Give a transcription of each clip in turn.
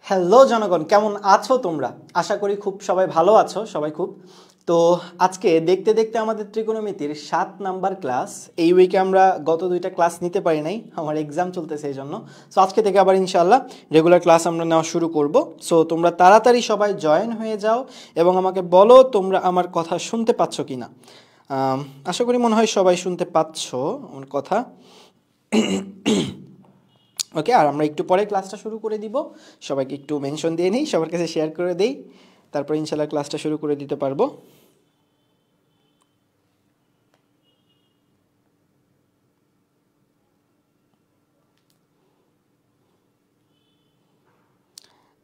Hello জনগণ, কেমন আছো তোমরা? আশা করি খুব সবাই ভালো আছো, সবাই খুব। তো আজকে দেখতে দেখতে আমাদের ত্রিকোণমিতির 7 নাম্বার ক্লাস। এই উইকে আমরা গত দুইটা ক্লাস নিতে পারি নাই, আমার এক্সাম চলতেছে এই জন্য। সো আজকে থেকে আবার ইনশাআল্লাহ রেগুলার ক্লাস আমরা নেওয়া শুরু করব। সো তোমরা তাড়াতাড়ি সবাই জয়েন হয়ে যাও এবং আমাকে বলো তোমরা আমার কথা শুনতে পাচ্ছ কি না। আশা করি মনে হয় সবাই শুনতে পাচ্ছ আমার কথা। ওকে, আর আমরা একটু পরে ক্লাসটা শুরু করে দিব। সবাইকে একটু মেনশন দিয়ে নিই, সবার কাছে শেয়ার করে দেই, তারপর ইনশাল্লাহ ক্লাসটা শুরু করে দিতে পারবো।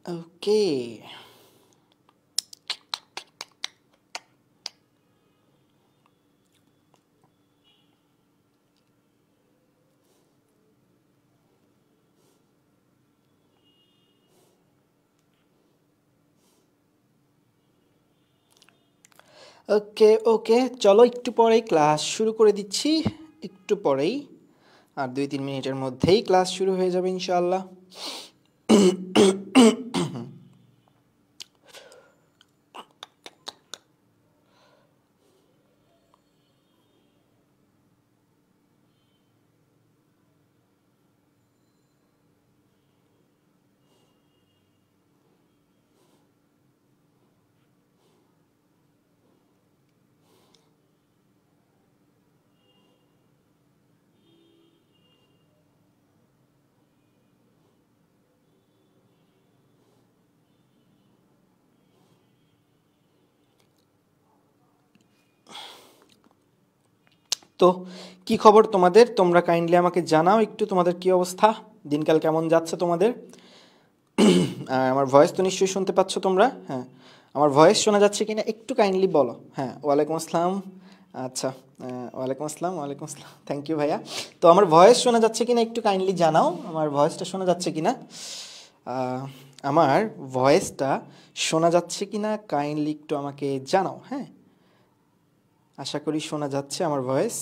ওকে, ওকে ওকে চলো একটু পরেই ক্লাস শুরু করে দিচ্ছি, একটু পরেই, আর 2-3 মিনিটের মধ্যেই ক্লাস শুরু হয়ে যাবে ইনশাআল্লাহ। তো কি খবর তোমাদের? তোমরা কাইন্ডলি আমাকে জানাও একটু, তোমাদের কি অবস্থা, দিনকাল কেমন যাচ্ছে তোমাদের? আমার ভয়েস তো নিশ্চয়ই শুনতে পাচ্ছ তোমরা? হ্যাঁ, আমার ভয়েস শোনা যাচ্ছে কিনা একটু কাইন্ডলি বলো। হ্যাঁ, ওয়ালাইকুম আসসালাম। আচ্ছা, ওয়ালাইকুম আসসালাম, ওয়ালাইকুম আসসালাম, থ্যাংক ইউ ভাইয়া। তো আমার ভয়েস শোনা যাচ্ছে কিনা একটু কাইন্ডলি জানাও, আমার ভয়েসটা শোনা যাচ্ছে কিনা। আমার ভয়েসটা শোনা যাচ্ছে কিনা কাইন্ডলি একটু আমাকে জানাও। হ্যাঁ, আশা করি শোনা যাচ্ছে আমার ভয়েস।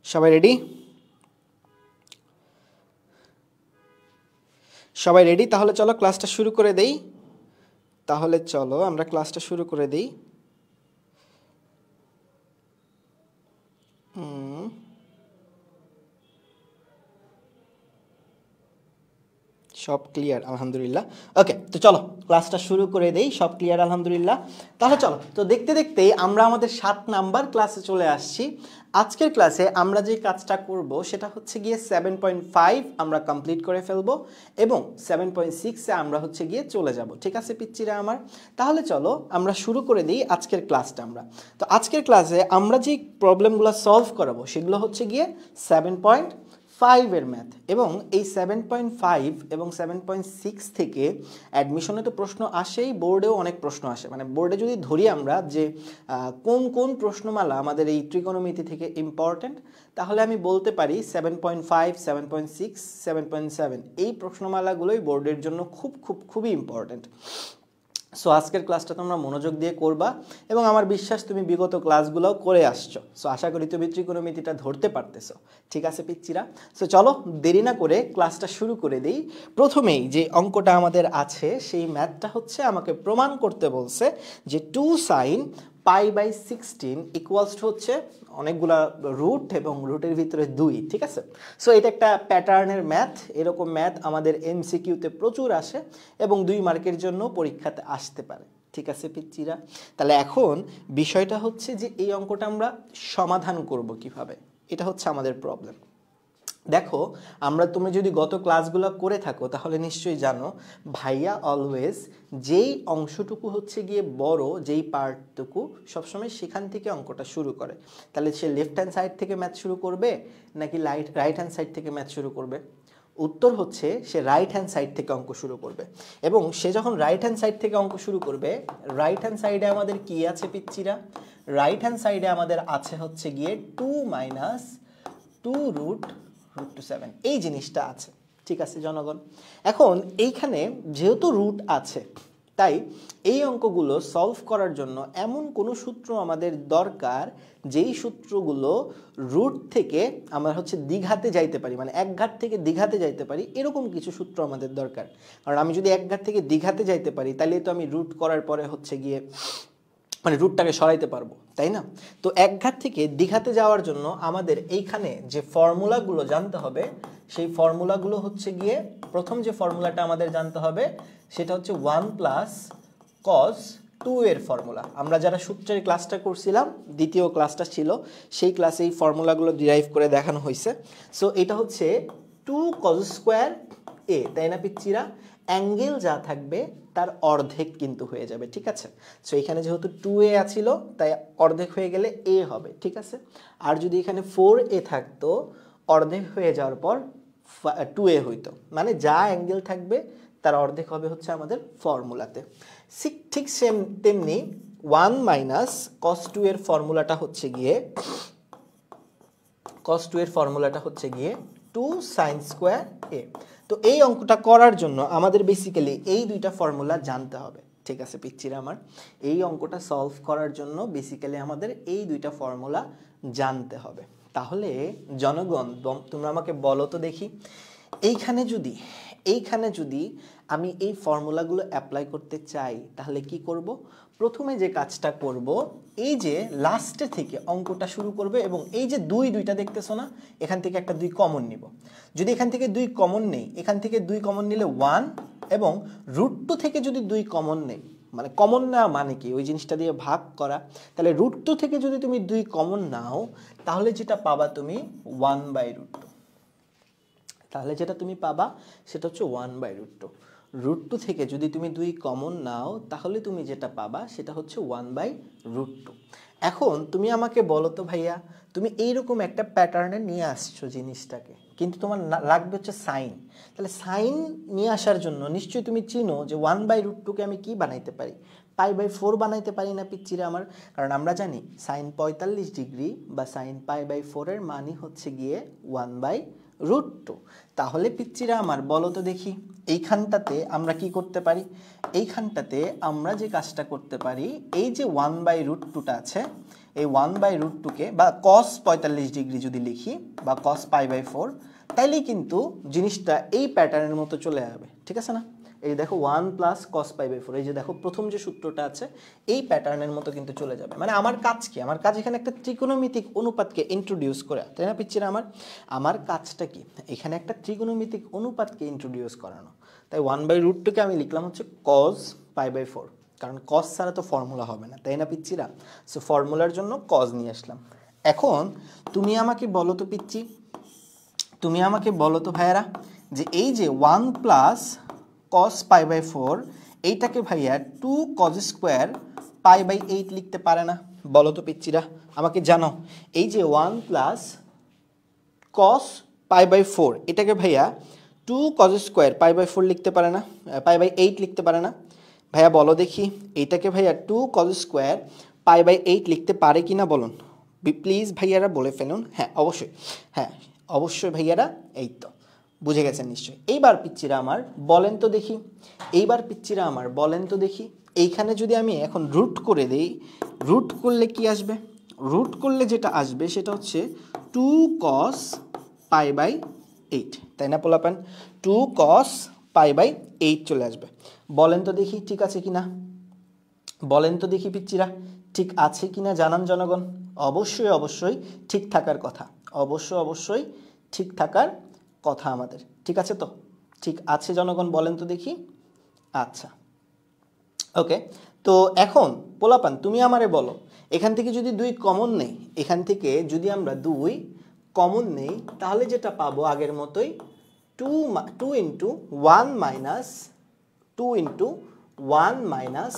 সবাই রেডি? সবাই রেডি? তাহলে চলো ক্লাসটা শুরু করে দেই। তাহলে চলো আমরা ক্লাসটা শুরু করে দিই। সব ক্লিয়ার আলহামদুলিল্লাহ। ওকে, তো চলো ক্লাসটা শুরু করে দেই। সব ক্লিয়ার আলহামদুলিল্লাহ। তাহলে চলো, তো দেখতে দেখতেই আমরা আমাদের 7 নাম্বার ক্লাসে চলে আসছি। আজকের ক্লাসে আমরা যে কাজটা করব সেটা হচ্ছে গিয়ে 7.5 আমরা কমপ্লিট করে ফেলবো এবং 7.6-এ আমরা হচ্ছে গিয়ে চলে যাব। ঠিক আছে পিচ্চিরা আমার? তাহলে চলো আমরা শুরু করে দিই আজকের ক্লাসটা। তো আজকের ক্লাসে আমরা যে প্রবলেমগুলো সলভ করাবো সেগুলো হচ্ছে গিয়ে 7.5 এর ম্যাথ, এবং এই 7.5 এবং 7.6 থেকে অ্যাডমিশনে তো প্রশ্ন আসেই, বোর্ডেও অনেক প্রশ্ন আসে। মানে বোর্ডে যদি ধরি আমরা যে কোন কোন প্রশ্নমালা আমাদের এই ত্রিকোণমিতি থেকে ইম্পর্ট্যান্ট, তাহলে আমি বলতে পারি 7.5, 7.6, 7.7 এই প্রশ্নমালাগুলোই বোর্ডের জন্য খুবই ইম্পর্ট্যান্ট। সো আজকের ক্লাসটা তোমরা মনোযোগ দিয়ে করবা এবং আমার বিশ্বাস তুমি বিগত ক্লাসগুলোও করে আসছো। সো আশা করি তুমি ত্রিকোণমিতিটা ধরতে পারতেছো। ঠিক আছে পিচ্চিরা? সো চলো দেরি না করে ক্লাসটা শুরু করে দিই। প্রথমেই যে অঙ্কটা আমাদের আছে সেই ম্যাথটা হচ্ছে আমাকে প্রমাণ করতে বলছে যে 2 sin π/16 ইকুয়ালস টু হচ্ছে অনেকগুলা রুট এবং রুটের ভিতরে 2। ঠিক আছে? সো এটা একটা প্যাটার্নের ম্যাথ। এরকম ম্যাথ আমাদের এমসিকিউতে প্রচুর আসে এবং 2 মার্কের জন্য পরীক্ষাতে আসতে পারে। ঠিক আছে পিচ্চিরা? তাহলে এখন বিষয়টা হচ্ছে যে এই অঙ্কটা আমরা সমাধান করব কিভাবে, এটা হচ্ছে আমাদের প্রবলেম। দেখো, তুমি যদি গত ক্লাসগুলো করে থাকো তাহলে নিশ্চয়ই জানো ভাইয়া অলওয়েজ যেই অংশটুকু হচ্ছে গিয়ে বড়, যেই পার্টটুকু সবসময় সেখান থেকে অঙ্কটা শুরু করে। তাহলে সে লেফট হ্যান্ড সাইড থেকে ম্যাথ শুরু করবে নাকি রাইট হ্যান্ড সাইড থেকে ম্যাথ শুরু করবে? উত্তর হচ্ছে সে রাইট হ্যান্ড সাইড থেকে অঙ্ক শুরু করবে। এবং সে যখন রাইট হ্যান্ড সাইড থেকে অঙ্ক শুরু করবে, রাইট হ্যান্ড সাইডে আমাদের কি আছে পিচ্চিরা? রাইট হ্যান্ড সাইডে আমাদের আছে হচ্ছে গিয়ে 2 মাইনাস 2 রুট টু 7 এই জিনিসটা আছে। ঠিক আছে জনগণ, এখন এইখানে যেহেতু রুট আছে তাই এই অঙ্কগুলো সলভ করার জন্য এমন কোনো সূত্র আমাদের দরকার যেই সূত্রগুলো রুট থেকে আমরা হচ্ছে দ্বিঘাতে যাইতে পারি, মানে এক ঘাত থেকে দ্বিঘাতে যাইতে পারি, এরকম কিছু সূত্র আমাদের দরকার। কারণ আমি যদি এক ঘাত থেকে দ্বিঘাতে যাইতে পারি তাহলে তো আমি রুট করার পরে হচ্ছে গিয়ে মানে রুটটাকে সরাইতে পারবো, তাই না? তো এক ঘাত থেকে দ্বিঘাতে যাওয়ার জন্য আমাদের এইখানে যে ফর্মুলাগুলো জানতে হবে সেই ফর্মুলাগুলো হচ্ছে গিয়ে প্রথম যে ফর্মুলাটা আমাদের জানতে হবে সেটা হচ্ছে 1 প্লাস কস 2 এর ফর্মুলা। আমরা যারা সূত্রের ক্লাসটা করছিলাম, দ্বিতীয় ক্লাসটা ছিল, সেই ক্লাসে এই ফর্মুলাগুলো ডিরাইভ করে দেখানো হয়েছে। সো এটা হচ্ছে 2 কস স্কোয়ার এ, তাই না পিচ্চিরা? অ্যাঙ্গেল যা থাকবে তার অর্ধেক কিন্তু হয়ে যাবে, ঠিক আছে? সো এখানে যেহেতু 2a ছিল তাই অর্ধেক হয়ে গেলে a হবে, ঠিক আছে? আর যদি এখানে 4a থাকতো অর্ধেক হয়ে যাওয়ার পর 2a হইতো, মানে যা অ্যাঙ্গেল থাকবে তার অর্ধেক হবে হচ্ছে আমাদের ফর্মুলাতে। ঠিক সেম তেমনি 1 মাইনাস কস 2 এর ফর্মুলাটা হচ্ছে গিয়ে টু সাইন স্কোয়ার এ। তো এই অঙ্কটা করার জন্য আমাদের বেসিক্যালি এই দুইটা ফর্মুলা জানতে হবে, ঠিক আছে পিচ্চিরা আমার? এই অঙ্কটা সলভ করার জন্য বেসিক্যালি আমাদের এই দুইটা ফর্মুলা জানতে হবে। তাহলে জনগণ তোমরা আমাকে বলো তো দেখি, এইখানে যদি আমি এই ফর্মুলাগুলো অ্যাপ্লাই করতে চাই তাহলে কি করব? প্রথমে যে কাজটা করব, এই যে লাস্টে থেকে অঙ্কটা শুরু করবে এবং এই যে দুইটা দেখতেছো না, এখান থেকে একটা 2 কমন নিব। যদি এখান থেকে 2 কমন নেই, এখান থেকে 2 কমন নিলে 1, এবং রুট 2 থেকে যদি 2 কমন নেই, মানে কমন নেওয়া মানে কি ওই জিনিসটা দিয়ে ভাগ করা, তাহলে রুট 2 থেকে যদি তুমি 2 কমন নাও তাহলে যেটা পাবা তুমি 1/√2। তাহলে যেটা তুমি পাবা সেটা হচ্ছে 1/√2। রুট 2 থেকে যদি তুমি 2 কমন নাও তাহলে তুমি যেটা পাবা সেটা হচ্ছে 1/√2। এখন তুমি আমাকে বলো তো ভাইয়া, তুমি এইরকম একটা প্যাটার্নে নিয়ে আসছো জিনিসটাকে, কিন্তু তোমার লাগবে হচ্ছে সাইন। তাহলে সাইন নিয়ে আসার জন্য নিশ্চয়ই তুমি চিনো যে 1/√2কে আমি কি বানাইতে পারি? π/4 বানাইতে পারি না পিচ্চিরা আমার? কারণ আমরা জানি সাইন 45 ডিগ্রি বা সাইন π/4 এর মানই হচ্ছে গিয়ে 1/√2। তাহলে পিচ্চিরা আমার বলো তো দেখি, এইখানটাতে আমরা কি করতে পারি? এইখানটাতে আমরা যে কাজটা করতে পারি, এই যে 1/√2টা আছে, এই 1/√2কে বা cos 45 ডিগ্রি যদি লিখি বা cos π/4, তাইলেই কিন্তু জিনিসটা এই প্যাটার্নের মতো চলে যাবে, ঠিক আছে না? এই দেখো 1 প্লাস cos π/4, এই যে দেখো প্রথম যে সূত্রটা আছে এই প্যাটার্নের মতো কিন্তু চলে যাবে। মানে আমার কাজ কি? আমার কাজ এখানে একটা ত্রিকোণমিতিক অনুপাতকে ইন্ট্রোডিউস করা, তাই না পিচ্চিরা আমার কাজটা কি? এখানে একটা ত্রিকোণমিতিক অনুপাতকে ইন্ট্রোডিউস করানো। তাই 1/√2কে আমি লিখলাম হচ্ছে cos π/4, কারণ cos ছাড়া তো ফর্মুলা হবে না, তাই না পিচ্চিরা? সো ফর্মুলার জন্য cos নিয়ে আসলাম। এখন তুমি আমাকে বলো তো পিচ্চি, তুমি আমাকে বলো তো ভাইয়ারা, যে এই যে 1 প্লাস cos π/4 এইটাকে ভাইয়া 2 cos স্কোয়ার π/8 লিখতে পারে না? বলো তো পিচ্চিরা আমাকে জানো। এই যে 1 প্লাস cos π/4 এটাকে ভাইয়া 2 cos স্কোয়ার π/4 লিখতে পারে না? π/8 লিখতে পারে না? ভাইয়া বলো দেখি, এইটাকে ভাইয়া 2 cos স্কোয়ার π/8 লিখতে পারে কিনা বলুন প্লিজ ভাইয়ারা, বলে ফেলুন। হ্যাঁ অবশ্যই ভাইয়ারা, এই তো বুঝে গেছেন নিশ্চয়ই। এইবার পিচ্চিরা আমার বলেন তো দেখি, এইখানে যদি আমি এখন রুট করে দেই, রুট করলে কি আসবে? রুট করলে যেটা আসবে সেটা হচ্ছে 2 cos π/8, তাই না পোলাপান? 2 cos π/8 চলে আসবে। বলেন তো দেখি ঠিক আছে কিনা? বলেন তো দেখি পিচ্চিরা ঠিক আছে কিনা জানান জনগণ। অবশ্যই ঠিক থাকার কথা, অবশ্যই ঠিক থাকার কথা আমাদের, ঠিক আছে তো? ঠিক আছে জনগণ, বলেন তো দেখি। আচ্ছা ওকে, তো এখন পোলাপান তুমি আমারে বলো, এখান থেকে যদি 2 কমন নেই, এখান থেকে যদি আমরা 2 কমন নেই তাহলে যেটা পাবো আগের মতোই 2 ইন্টু 1 মাইনাস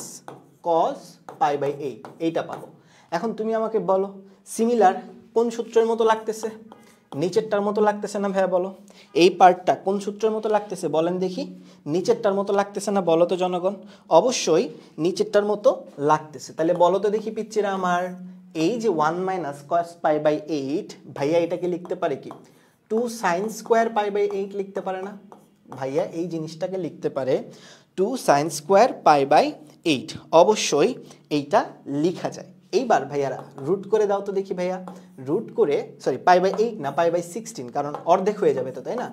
cos π/8 এইটা পাবো। এখন তুমি আমাকে বলো সিমিলার কোন সূত্রের মতো লাগতেছে? নিচেরটার মতো লাগতেছে না ভাইয়া? বলো এই পার্টটা কোন সূত্রের মতো লাগতেছে বলেন দেখি। নিচেরটার মতো লাগতেছে না? বলো তো জনগণ। অবশ্যই নিচেরটার মতো লাগতেছে। তাহলে বলো তো দেখি পিচ্চিরা আমার, এই যে 1 মাইনাস কস পাই বাই 8 ভাইয়া এটাকে লিখতে পারে কি 2 সাইন স্কোয়ার পাই বাই 8 লিখতে পারে না? ভাইয়া এই জিনিসটাকে লিখতে পারে 2 সাইন স্কোয়ার পাই বাই 8। অবশ্যই এইটা লেখা যায়। এইবার ভাইয়ারা রুট করে দাও তো দেখি ভাইয়া। রুট করে সরি পাই বাই 8 না পাই বাই 16, কারণ অর্ধেক হয়ে যাবে তো, তাই না?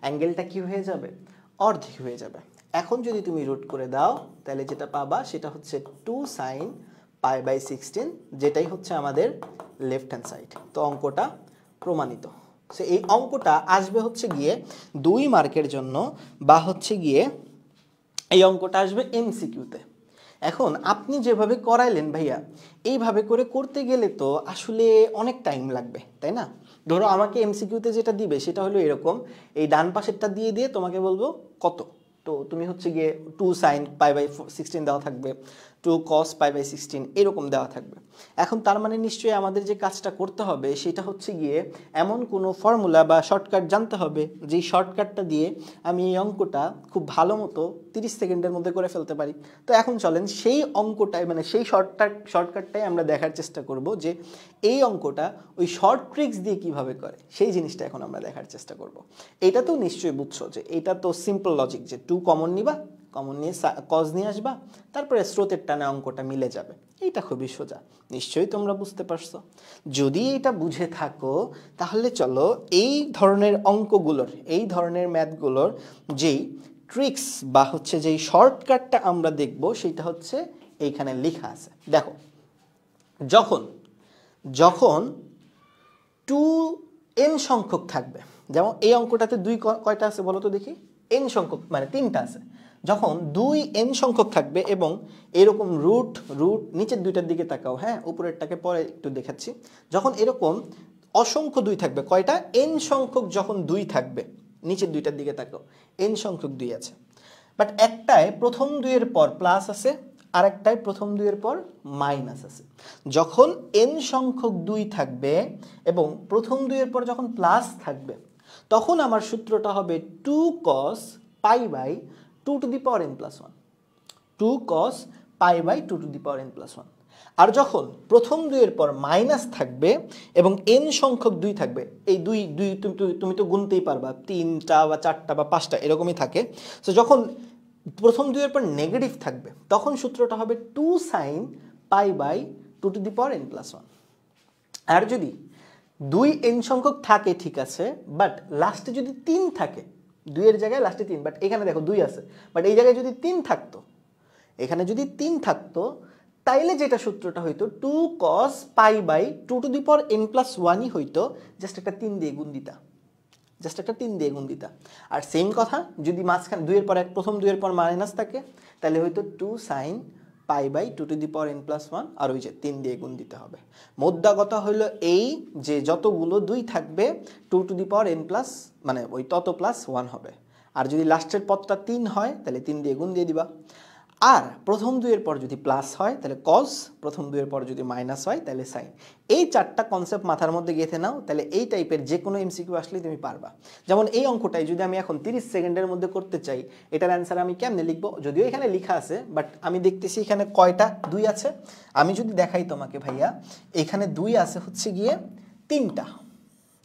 অ্যাঙ্গেলটা কি হয়ে যাবে? অর্ধেক হয়ে যাবে। এখন যদি তুমি রুট করে দাও তাহলে যেটা পাবা সেটা হচ্ছে 2 সাইন পাই বাই 16, যেটাই হচ্ছে আমাদের লেফট হ্যান্ড সাইড। তো অঙ্কটা প্রমাণিত। সো এই অঙ্কটা আসবে হচ্ছে গিয়ে 2 মার্কের জন্য, বা হচ্ছে গিয়ে এই অঙ্কটা আসবে এমসিকিউতে। এখন আপনি যেভাবে করাইলেন ভাইয়া, এইভাবে করে করতে গেলে তো আসলে অনেক টাইম লাগবে, তাই না? ধরো আমাকে এমসিকিউতে যেটা দিবে সেটা হলো এরকম, এই ডান পাশেরটা দিয়ে দিয়ে তোমাকে বলবো কত, তো তুমি হচ্ছে গিয়ে 2 সাইন পাই বাই 16 দেওয়া থাকবে, 2 কস পাই বাই 16 এরকম দেওয়া থাকবে। এখন তার মানে নিশ্চয়ই আমাদের যে কাজটা করতে হবে সেটা হচ্ছে গিয়ে এমন কোনো ফর্মুলা বা শর্টকাট জানতে হবে, যেই শর্টকাটটা দিয়ে আমি এই অঙ্কটা খুব ভালো মতো 30 সেকেন্ডের মধ্যে করে ফেলতে পারি। তো এখন চলেন সেই অঙ্কটাই, মানে সেই শর্টকাটটাই আমরা দেখার চেষ্টা করব যে এই অঙ্কটা ওই শর্ট ট্রিক্স দিয়ে কিভাবে করে, সেই জিনিসটা এখন আমরা দেখার চেষ্টা করব। এটা তো নিশ্চয়ই বুঝছো যে এটা তো সিম্পল লজিক, যে 2 কমন নিবা, কমন নিয়ে কজ নিয়ে আসবা, তারপরে স্রোতের টানে অঙ্কটা মিলে যাবে। এইটা খুবই সোজা, নিশ্চয়ই তোমরা বুঝতে পারছো। যদি এটা বুঝে থাকো তাহলে চলো এই ধরনের অঙ্কগুলোর, এই ধরনের ম্যাথগুলোর যেই ট্রিক্স বা হচ্ছে যেই শর্টকাটটা আমরা দেখব সেটা হচ্ছে এইখানে লেখা আছে। দেখো, যখন যখন 2n সংখ্যক থাকবে, যেমন এই অঙ্কটাতে 2 কয়টা আছে বলো তো দেখি? n সংখ্যক মানে 3টা আছে। যখন 2n সংখ্যক থাকবে এবং এরকম রুট রুট নিচের দুইটার দিকে তাকাও, হ্যাঁ উপরেরটাকে পরে একটু দেখাচ্ছি। যখন এরকম অসংখ্য 2 থাকবে, কয়টা? n সংখ্যক যখন 2 থাকবে, নিচের দুইটার দিকে তাকাও, n সংখ্যক 2 আছে, বাট একটায় প্রথম 2 এর পর প্লাস আছে, আর একটায় প্রথম 2 এর পর মাইনাস আছে। যখন n সংখ্যক 2 থাকবে এবং প্রথম 2 এর পর যখন প্লাস থাকবে, তখন আমার সূত্রটা হবে 2 cos pi by 2 to the power n plus 1, 2 cos pi by 2 to the power n plus 1। আর যখন প্রথম 2 এর পর মাইনাস থাকবে এবং n সংখ্যক 2 থাকবে, এই 2 তুমি তো গুনতেই পারবা, 3টা বা 4টা বা 5টা এরকমই থাকে। সো যখন প্রথম 2 এর পর নেগেটিভ থাকবে, তখন সূত্রটা হবে 2 sine pi by 2 to the power n plus 1। আর যদি 2n সংখ্যক থাকে ঠিক আছে, বাট লাস্টে যদি 3 থাকে, 2 এর জায়গায় লাস্টে 3, বাট এখানে দেখো 2 আছে, বাট এই জায়গায় যদি 3 থাকতো, এখানে যদি 3 থাকতো, তাইলে যেটা সূত্রটা হইতো 2 cos pi by 2 to the power n plus 1ই হইতো, জাস্ট একটা 3 দিয়ে গুণ দিতা, জাস্ট একটা 3 দিয়ে গুণ দিতা। আর সেম কথা যদি মাঝখানে 2 এর পর প্রথম 2 এর পর মাইনাস থাকে, তাহলে হয়তো 2 sine pi by 2 to the power n plus 1, আর ওই যে 3 দিয়ে গুণ দিতে হবে। মোদ্দা কথা হলো এই যে যতগুলো 2 থাকবে 2 to the power n plus মানে ওই তত প্লাস 1 হবে। আর যদি লাস্টের পদটা 3 হয় তাহলে 3 দিয়ে গুণ দিয়ে দিবা। আর প্রথম 2 এর পর যদি প্লাস হয় তাহলে cos, প্রথম 2 এর পর যদি মাইনাস হয় তাহলে sin। এই 4টা কনসেপ্ট মাথার মধ্যে গেঁথে নাও, তাহলে এই টাইপের যে কোনো এমসিকিউ আসলেই তুমি পারবা। যেমন এই অঙ্কটাই যদি আমি এখন 30 সেকেন্ডের মধ্যে করতে চাই, এটার অ্যান্সার আমি কেমনে লিখবো? যদিও এখানে লেখা আছে, বাট আমি দেখতেছি এখানে কয়টা 2 আছে। আমি যদি দেখাই তোমাকে ভাইয়া, এখানে 2 আছে হচ্ছে গিয়ে 3টা।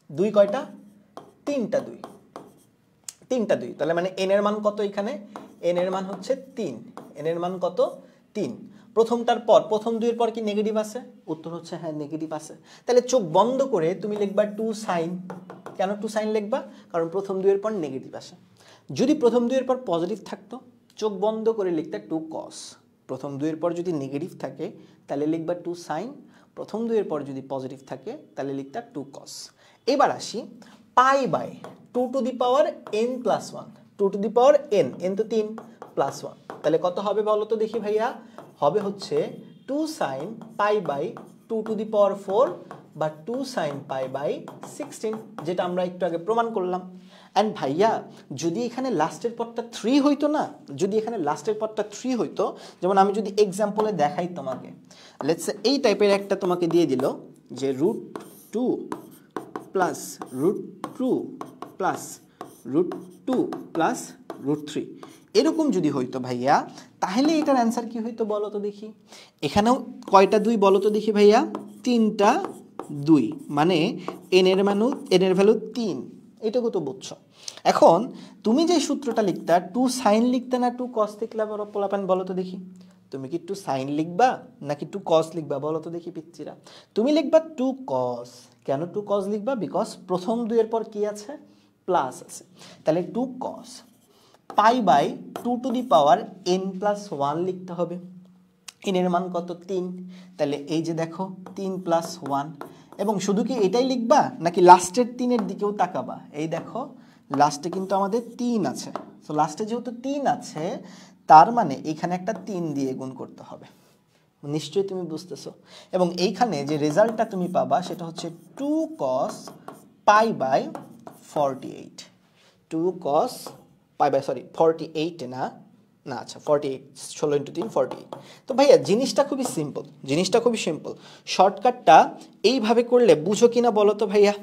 2 কয়টা? 3টা 2, 3টা 2। তাহলে মানে n এর মান কত? এখানে n এর মান হচ্ছে 3। n এর মান কত? 3। প্রথমটার পর প্রথম 2 এর পর কি নেগেটিভ আছে? উত্তর হচ্ছে হ্যাঁ নেগেটিভ আছে। তাহলে চোখ বন্ধ করে তুমি লিখবা 2 সাইন। কেন 2 সাইন লিখবা? কারণ প্রথম 2 এর পর নেগেটিভ আসে। যদি প্রথম 2 এর পর পজিটিভ থাকতো, চোখ বন্ধ করে লিখতে 2 cos। প্রথম 2 এর পর যদি নেগেটিভ থাকে তাহলে লিখবা 2 সাইন। প্রথম 2 এর পর যদি পজিটিভ থাকে তাহলে লিখতা 2 cos। এবার আসি pi by 2 to the power n plus 1। 2 to the power n, n তো 3 প্লাস 1, তাহলে কত হবে বলো তো দেখি ভাইয়া? হবে হচ্ছে 2 sine pi by 2 to the power 4 বা 2 সাইন পাই বাই 16, যেটা আমরা একটু আগে প্রমাণ করলাম। অ্যান্ড ভাইয়া যদি এখানে লাস্টের পদটা 3 হইতো না, যদি এখানে লাস্টের পদটা 3 হইতো, যেমন আমি যদি এক্সাম্পলে দেখাই তোমাকে, লেটস সে এই টাইপের একটা তোমাকে দিয়ে দিল যে √2 প্লাস √2 প্লাস √2 প্লাস √3, এরকম যদি হইতো ভাইয়া, তাহলে এটার অ্যান্সার কি হইতো বলো তো দেখি? এখানেও কয়টা 2 বলো তো দেখি ভাইয়া? 3টা 2 মানে n এর ভ্যালু 3, এটুকু তো বুঝছো। এখন তুমি যে সূত্রটা লিখতা 2 sin লিখতে না 2 cos লিখলা পোলাপান, বলো তো দেখি তুমি কি 2 sin লিখবা নাকি 2 cos লিখবা, বলো তো দেখি পিচ্চিরা। তুমি লিখবা 2 cos। কেন 2 cos লিখবা? বিকজ প্রথম 2 এর পর কি আছে? প্লাস আছে। তাহলে 2 cos pi by 2 to the power n plus 1 লিখতে হবে। n এর মান কত? 3। তাহলে এই যে দেখো 3 প্লাস 1, এবং শুধু কি এটাই লিখবা নাকি লাস্টের 3 এর দিকেও তাকাবা? এই দেখো লাস্টে কিন্তু আমাদের 3 আছে, তো লাস্টে যেহেতু 3 আছে তার মানে এখানে একটা 3 দিয়ে গুণ করতে হবে, নিশ্চয়ই তুমি বুঝতেছো। এবং এইখানে যে রেজাল্টটা তুমি পাবা সেটা হচ্ছে 2 cos pi by 48। 2 cos pi by 48 না, আচ্ছা 48, 16 ইন্টু 3 48। তো ভাইয়া জিনিসটা খুবই সিম্পল, শর্টকাটটা এইভাবে করলে বুঝো কিনা বলো তো ভাইয়া,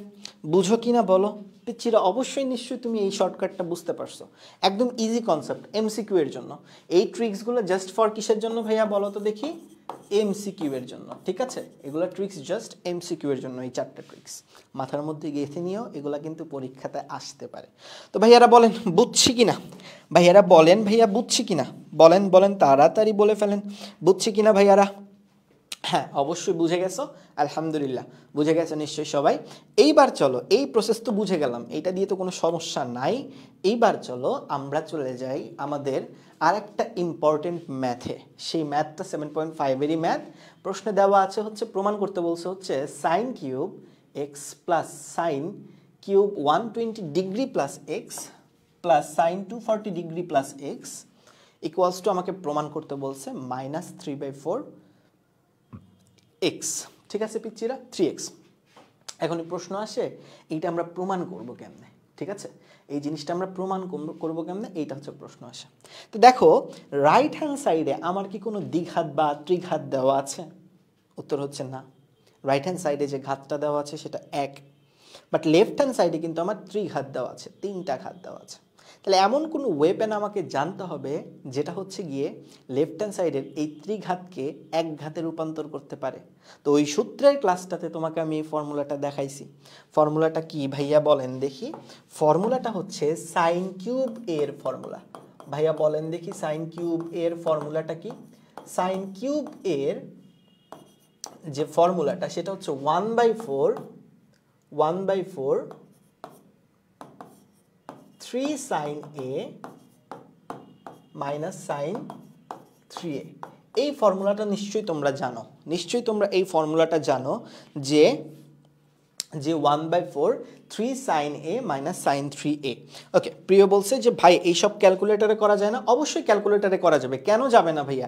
বুঝো কিনা বলো পিচ্চিরা? অবশ্যই নিশ্চয়ই তুমি এই শর্টকাটটা বুঝতে পারছো। একদম ইজি কনসেপ্ট, এমসিকিউ এর জন্য। এই ট্রিক্সগুলো জাস্ট ফর কিসের জন্য ভাইয়া বলো তো দেখি? এমসিকিউ এর জন্য, ঠিক আছে? এগুলো ট্রিক্স জাস্ট এমসিকিউ এর জন্য। এই 4টা ট্রিক্স মাথার মধ্যে গেঁথে নিও, এগুলা কিন্তু পরীক্ষাতে আসতে পারে। তো ভাইয়ারা বলেন বুঝছি কিনা? ভাইয়ারা বলেন ভাইয়া বুঝছি কিনা? বলেন তাড়াতাড়ি বলে ফেলেন বুঝছি কিনা ভাইয়ারা? হ্যাঁ অবশ্যই বুঝে গেছো, আলহামদুলিল্লাহ বুঝে গেছো নিশ্চয়ই সবাই। এইবার চলো, এই প্রসেস তো বুঝে গেলাম, এটা দিয়ে তো কোনো সমস্যা নাই। এইবার চলো আমরা চলে যাই আমাদের আরেকটা ইম্পর্টেন্ট ম্যাথে। সেই ম্যাথটা 7.5 এরই ম্যাথ। প্রশ্নে দেওয়া আছে হচ্ছে, প্রমাণ করতে বলছে হচ্ছে sine cube x plus sine cube 120 degree plus x plus sine 240 degree plus x equals two, আমাকে প্রমাণ করতে বলছে -3/4 এক্স। ঠিক আছে পিচ্চিরা, 3x। এখন প্রশ্ন আসে এইটা আমরা প্রমাণ করব কেমনে? ঠিক আছে, এই জিনিসটা আমরা প্রমাণ করব কেমনে, এইটা হচ্ছে প্রশ্ন আসে। তো দেখো রাইট হ্যান্ড সাইডে আমার কি কোনো দ্বিঘাত বা ত্রিঘাত দেওয়া আছে? উত্তর হচ্ছে না। রাইট হ্যান্ড সাইডে যে ঘাতটা দেওয়া আছে সেটা 1, বাট লেফট হ্যান্ড সাইডে কিন্তু আমার ত্রিঘাত দেওয়া আছে, 3টা ঘাত দেওয়া আছে। তাহলে এমন কোনো ওয়েপেন আমাকে জানতে হবে যেটা হচ্ছে গিয়ে লেফট হ্যান্ড সাইডের এই ত্রিঘাতকে এক ঘাতে রূপান্তর করতে পারে। তো ওই সূত্রের ক্লাসটাতে তোমাকে আমি এই ফর্মুলাটা দেখাইছি। ফর্মুলাটা কি ভাইয়া বলেন দেখি? ফর্মুলাটা হচ্ছে সাইন কিউব এর ফর্মুলা। ভাইয়া বলেন দেখি সাইন কিউব এর ফর্মুলাটা কি? সাইন কিউব এর যে ফর্মুলাটা সেটা হচ্ছে 1/4 3 sin a minus sine 3a। এই ফর্মুলাটা নিশ্চয়ই তোমরা জানো, এই ফর্মুলাটা জানো যে 1/4 3 sin a minus sine 3a। ওকে, প্রিয় বলছে যে ভাই এইসব ক্যালকুলেটরে করা যায় না। অবশ্যই ক্যালকুলেটরে করা যাবে, কেন যাবে না ভাইয়া?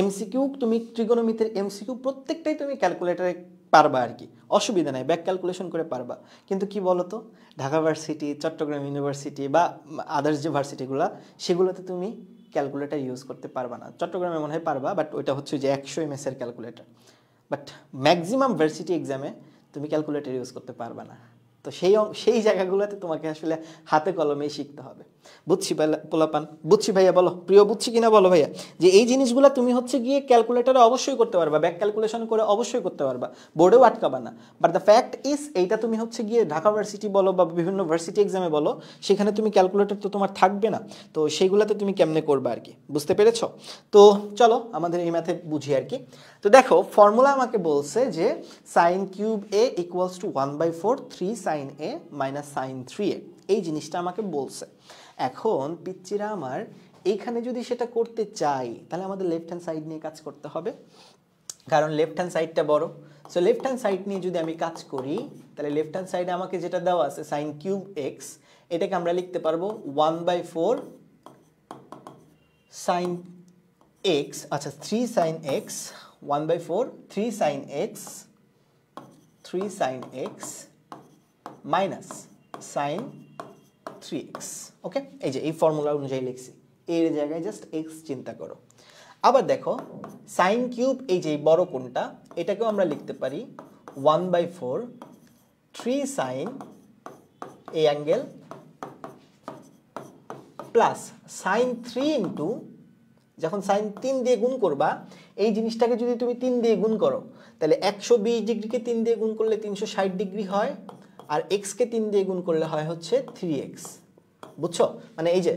এমসিকিউ তুমি ট্রিগোনোমেট্রির এমসিকিউ প্রত্যেকটাই তুমি ক্যালকুলেটরে পারবা আর কি, অসুবিধা নাই, ব্যাক ক্যালকুলেশন করে পারবা। কিন্তু কি বলতো, ঢাকা ভার্সিটি, চট্টগ্রাম ইউনিভার্সিটি বা আদার্স যে ভার্সিটিগুলো সেগুলোতে তুমি ক্যালকুলেটর ইউজ করতে পারবা না। চট্টগ্রামে মনে হয় পারবা, বাট ওইটা হচ্ছে যে 100 mS এর ক্যালকুলেটর। বাট ম্যাক্সিমাম ভার্সিটি এক্সামে তুমি ক্যালকুলেটর ইউজ করতে পারবা না। তো সেই জায়গাগুলোতে তোমাকে আসলে হাতে কলমেই শিখতে হবে। বুঝছি পোলাপান, বুঝছি ভাইয়া বলো, প্রিয় বুঝছি কিনা বলো ভাইয়া? যে এই জিনিসগুলো তুমি হচ্ছে গিয়ে ক্যালকুলেটরে অবশ্যই করতে পারবা, ব্যাক ক্যালকুলেশন করে অবশ্যই করতে পারবা, বোর্ডেও আটকাবা না। বাট দ্য ফ্যাক্ট ইজ এইটা তুমি হচ্ছে গিয়ে ঢাকা ভার্সিটি বলো বা বিভিন্ন ভার্সিটি এক্সামে বলো, সেখানে তুমি ক্যালকুলেটর তো তোমার থাকবে না। তো সেইগুলোতে তুমি কেমনে করবা আর কি, বুঝতে পেরেছো? তো চলো আমাদের এই ম্যাথে বুঝি আর কি। তো দেখো ফর্মুলা আমাকে বলছে যে sine cube A equals to 1/4 3 sin a minus sine 3a, এই জিনিসটা আমাকে বলছে। এখন পিচ্চিরা আমার এইখানে যদি সেটা করতে চাই তাহলে আমাদের লেফট হ্যান্ড সাইড নিয়ে কাজ করতে হবে, কারণ লেফট হ্যান্ড সাইডটা বড়। সো লেফট হ্যান্ড সাইড নিয়ে যদি আমি কাজ করি তাহলে লেফট হ্যান্ড সাইডে আমাকে যেটা দেওয়া আছে সাইন কিউব এক্স, এটাকে আমরা লিখতে পারবো 1/4 সাইন এক্স, আচ্ছা 3 sin x, 1/4 3 sin x minus sine 3x। ওকে, এই যে এই ফর্মুলা অনুযায়ী লিখছি, এর জায়গায় জাস্ট x চিন্তা করো। আবার দেখো সাইন কিউব, এই যে বড় কোণটা, এটাকেও আমরা লিখতে পারি 1/4 3 sin a angle plus sign 3 into যখন সাইন 3 দিয়ে গুণ করবা, এই জিনিসটাকে যদি তুমি 3 দিয়ে গুণ করো, তাহলে 120 ডিগ্রিকে 3 দিয়ে গুণ করলে 360 ডিগ্রি হয়, আর এক্সকে 3 দিয়ে গুণ করলে হয় হচ্ছে 3x। বুঝছো? মানে এই যে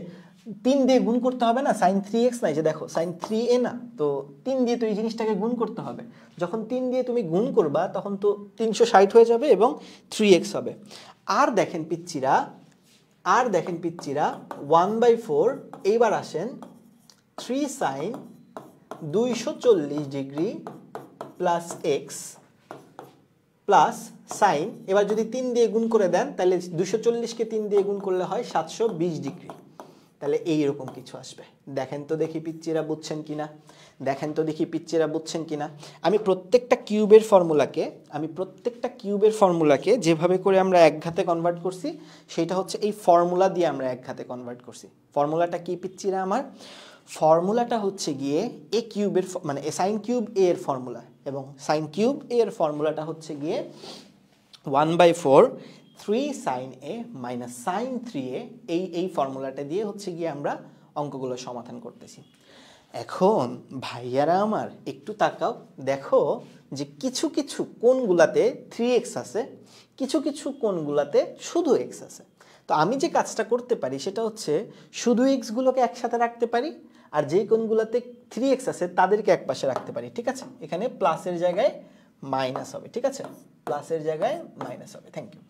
3 দিয়ে গুণ করতে হবে না, সাইন 3x না, এই যে দেখো সাইন 3a না, তো 3 দিয়ে তো এই জিনিসটাকে গুণ করতে হবে। যখন 3 দিয়ে তুমি গুণ করবা তখন তো 360 হয়ে যাবে এবং 3x হবে। আর দেখেন পিচ্চিরা 1/4, এইবার আসেন 3 sine 240 degree plus x plus sine, এবার যদি 3 দিয়ে গুণ করে দেন তাহলে 240কে 3 দিয়ে গুণ করলে হয় 720 ডিগ্রি। তাহলে এইরকম কিছু আসবে। দেখেন তো দেখি পিচ্চিরা বুঝছেন কিনা। আমি প্রত্যেকটা ফর্মুলাকে যেভাবে করে আমরা একঘাতে কনভার্ট করছি, সেটা হচ্ছে এই ফর্মুলা দিয়ে আমরা একঘাতে কনভার্ট করছি। ফর্মুলাটা কি পিচ্চিরা? আমার ফর্মুলাটা হচ্ছে গিয়ে এ কিউবের মানে সাইন কিউব এ এর ফর্মুলা, এবং সাইন কিউব এ এর ফর্মুলাটা হচ্ছে গিয়ে 1/4 3 সাইন এ মাইনাস সাইন 3a। এই ফর্মুলাটা দিয়ে হচ্ছে গিয়ে আমরা অঙ্কগুলো সমাধান করতেছি। এখন ভাইয়ারা আমার একটু তাকাও, দেখো যে কিছু কিছু কোণগুলাতে 3x আছে, কিছু কিছু কোণগুলাতে শুধু x আছে। তো আমি যে কাজটা করতে পারি সেটা হচ্ছে শুধু x গুলোকে একসাথে রাখতে পারি, আর যেই কোণগুলোতে 3x আছে তাদেরকে এক পাশে রাখতে পারি। ঠিক আছে? এখানে প্লাসের জায়গায় মাইনাস হবে। ঠিক আছে? প্লাসের জায়গায় মাইনাস হবে। Thank you.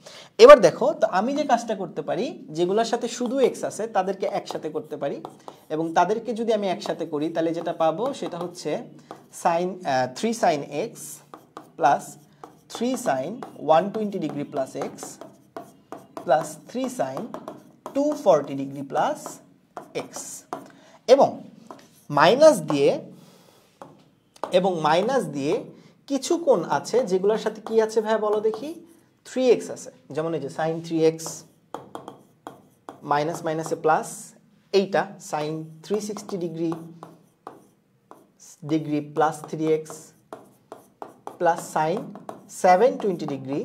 এবার দেখো তো আমি যে কাজটা করতে পারি, যেগুলোর সাথে শুধু x আছে তাদেরকে একসাথে করতে পারি, এবং তাদেরকে যদি আমি একসাথে করি তাহলে যেটা পাবো সেটা হচ্ছে sine 3 sine x plus 3 sine 120 degree plus x plus 3 sine 240 degree plus x, এবং মাইনাস দিয়ে কিছু কোণ আছে যেগুলোর সাথে কি আছে ভাই বলো দেখি, 3x আছে। যেমন এই যে সাইন 3x মাইনাস মাইনাসে প্লাস, এইটা sine 360 degree plus 3x plus sine 720 degree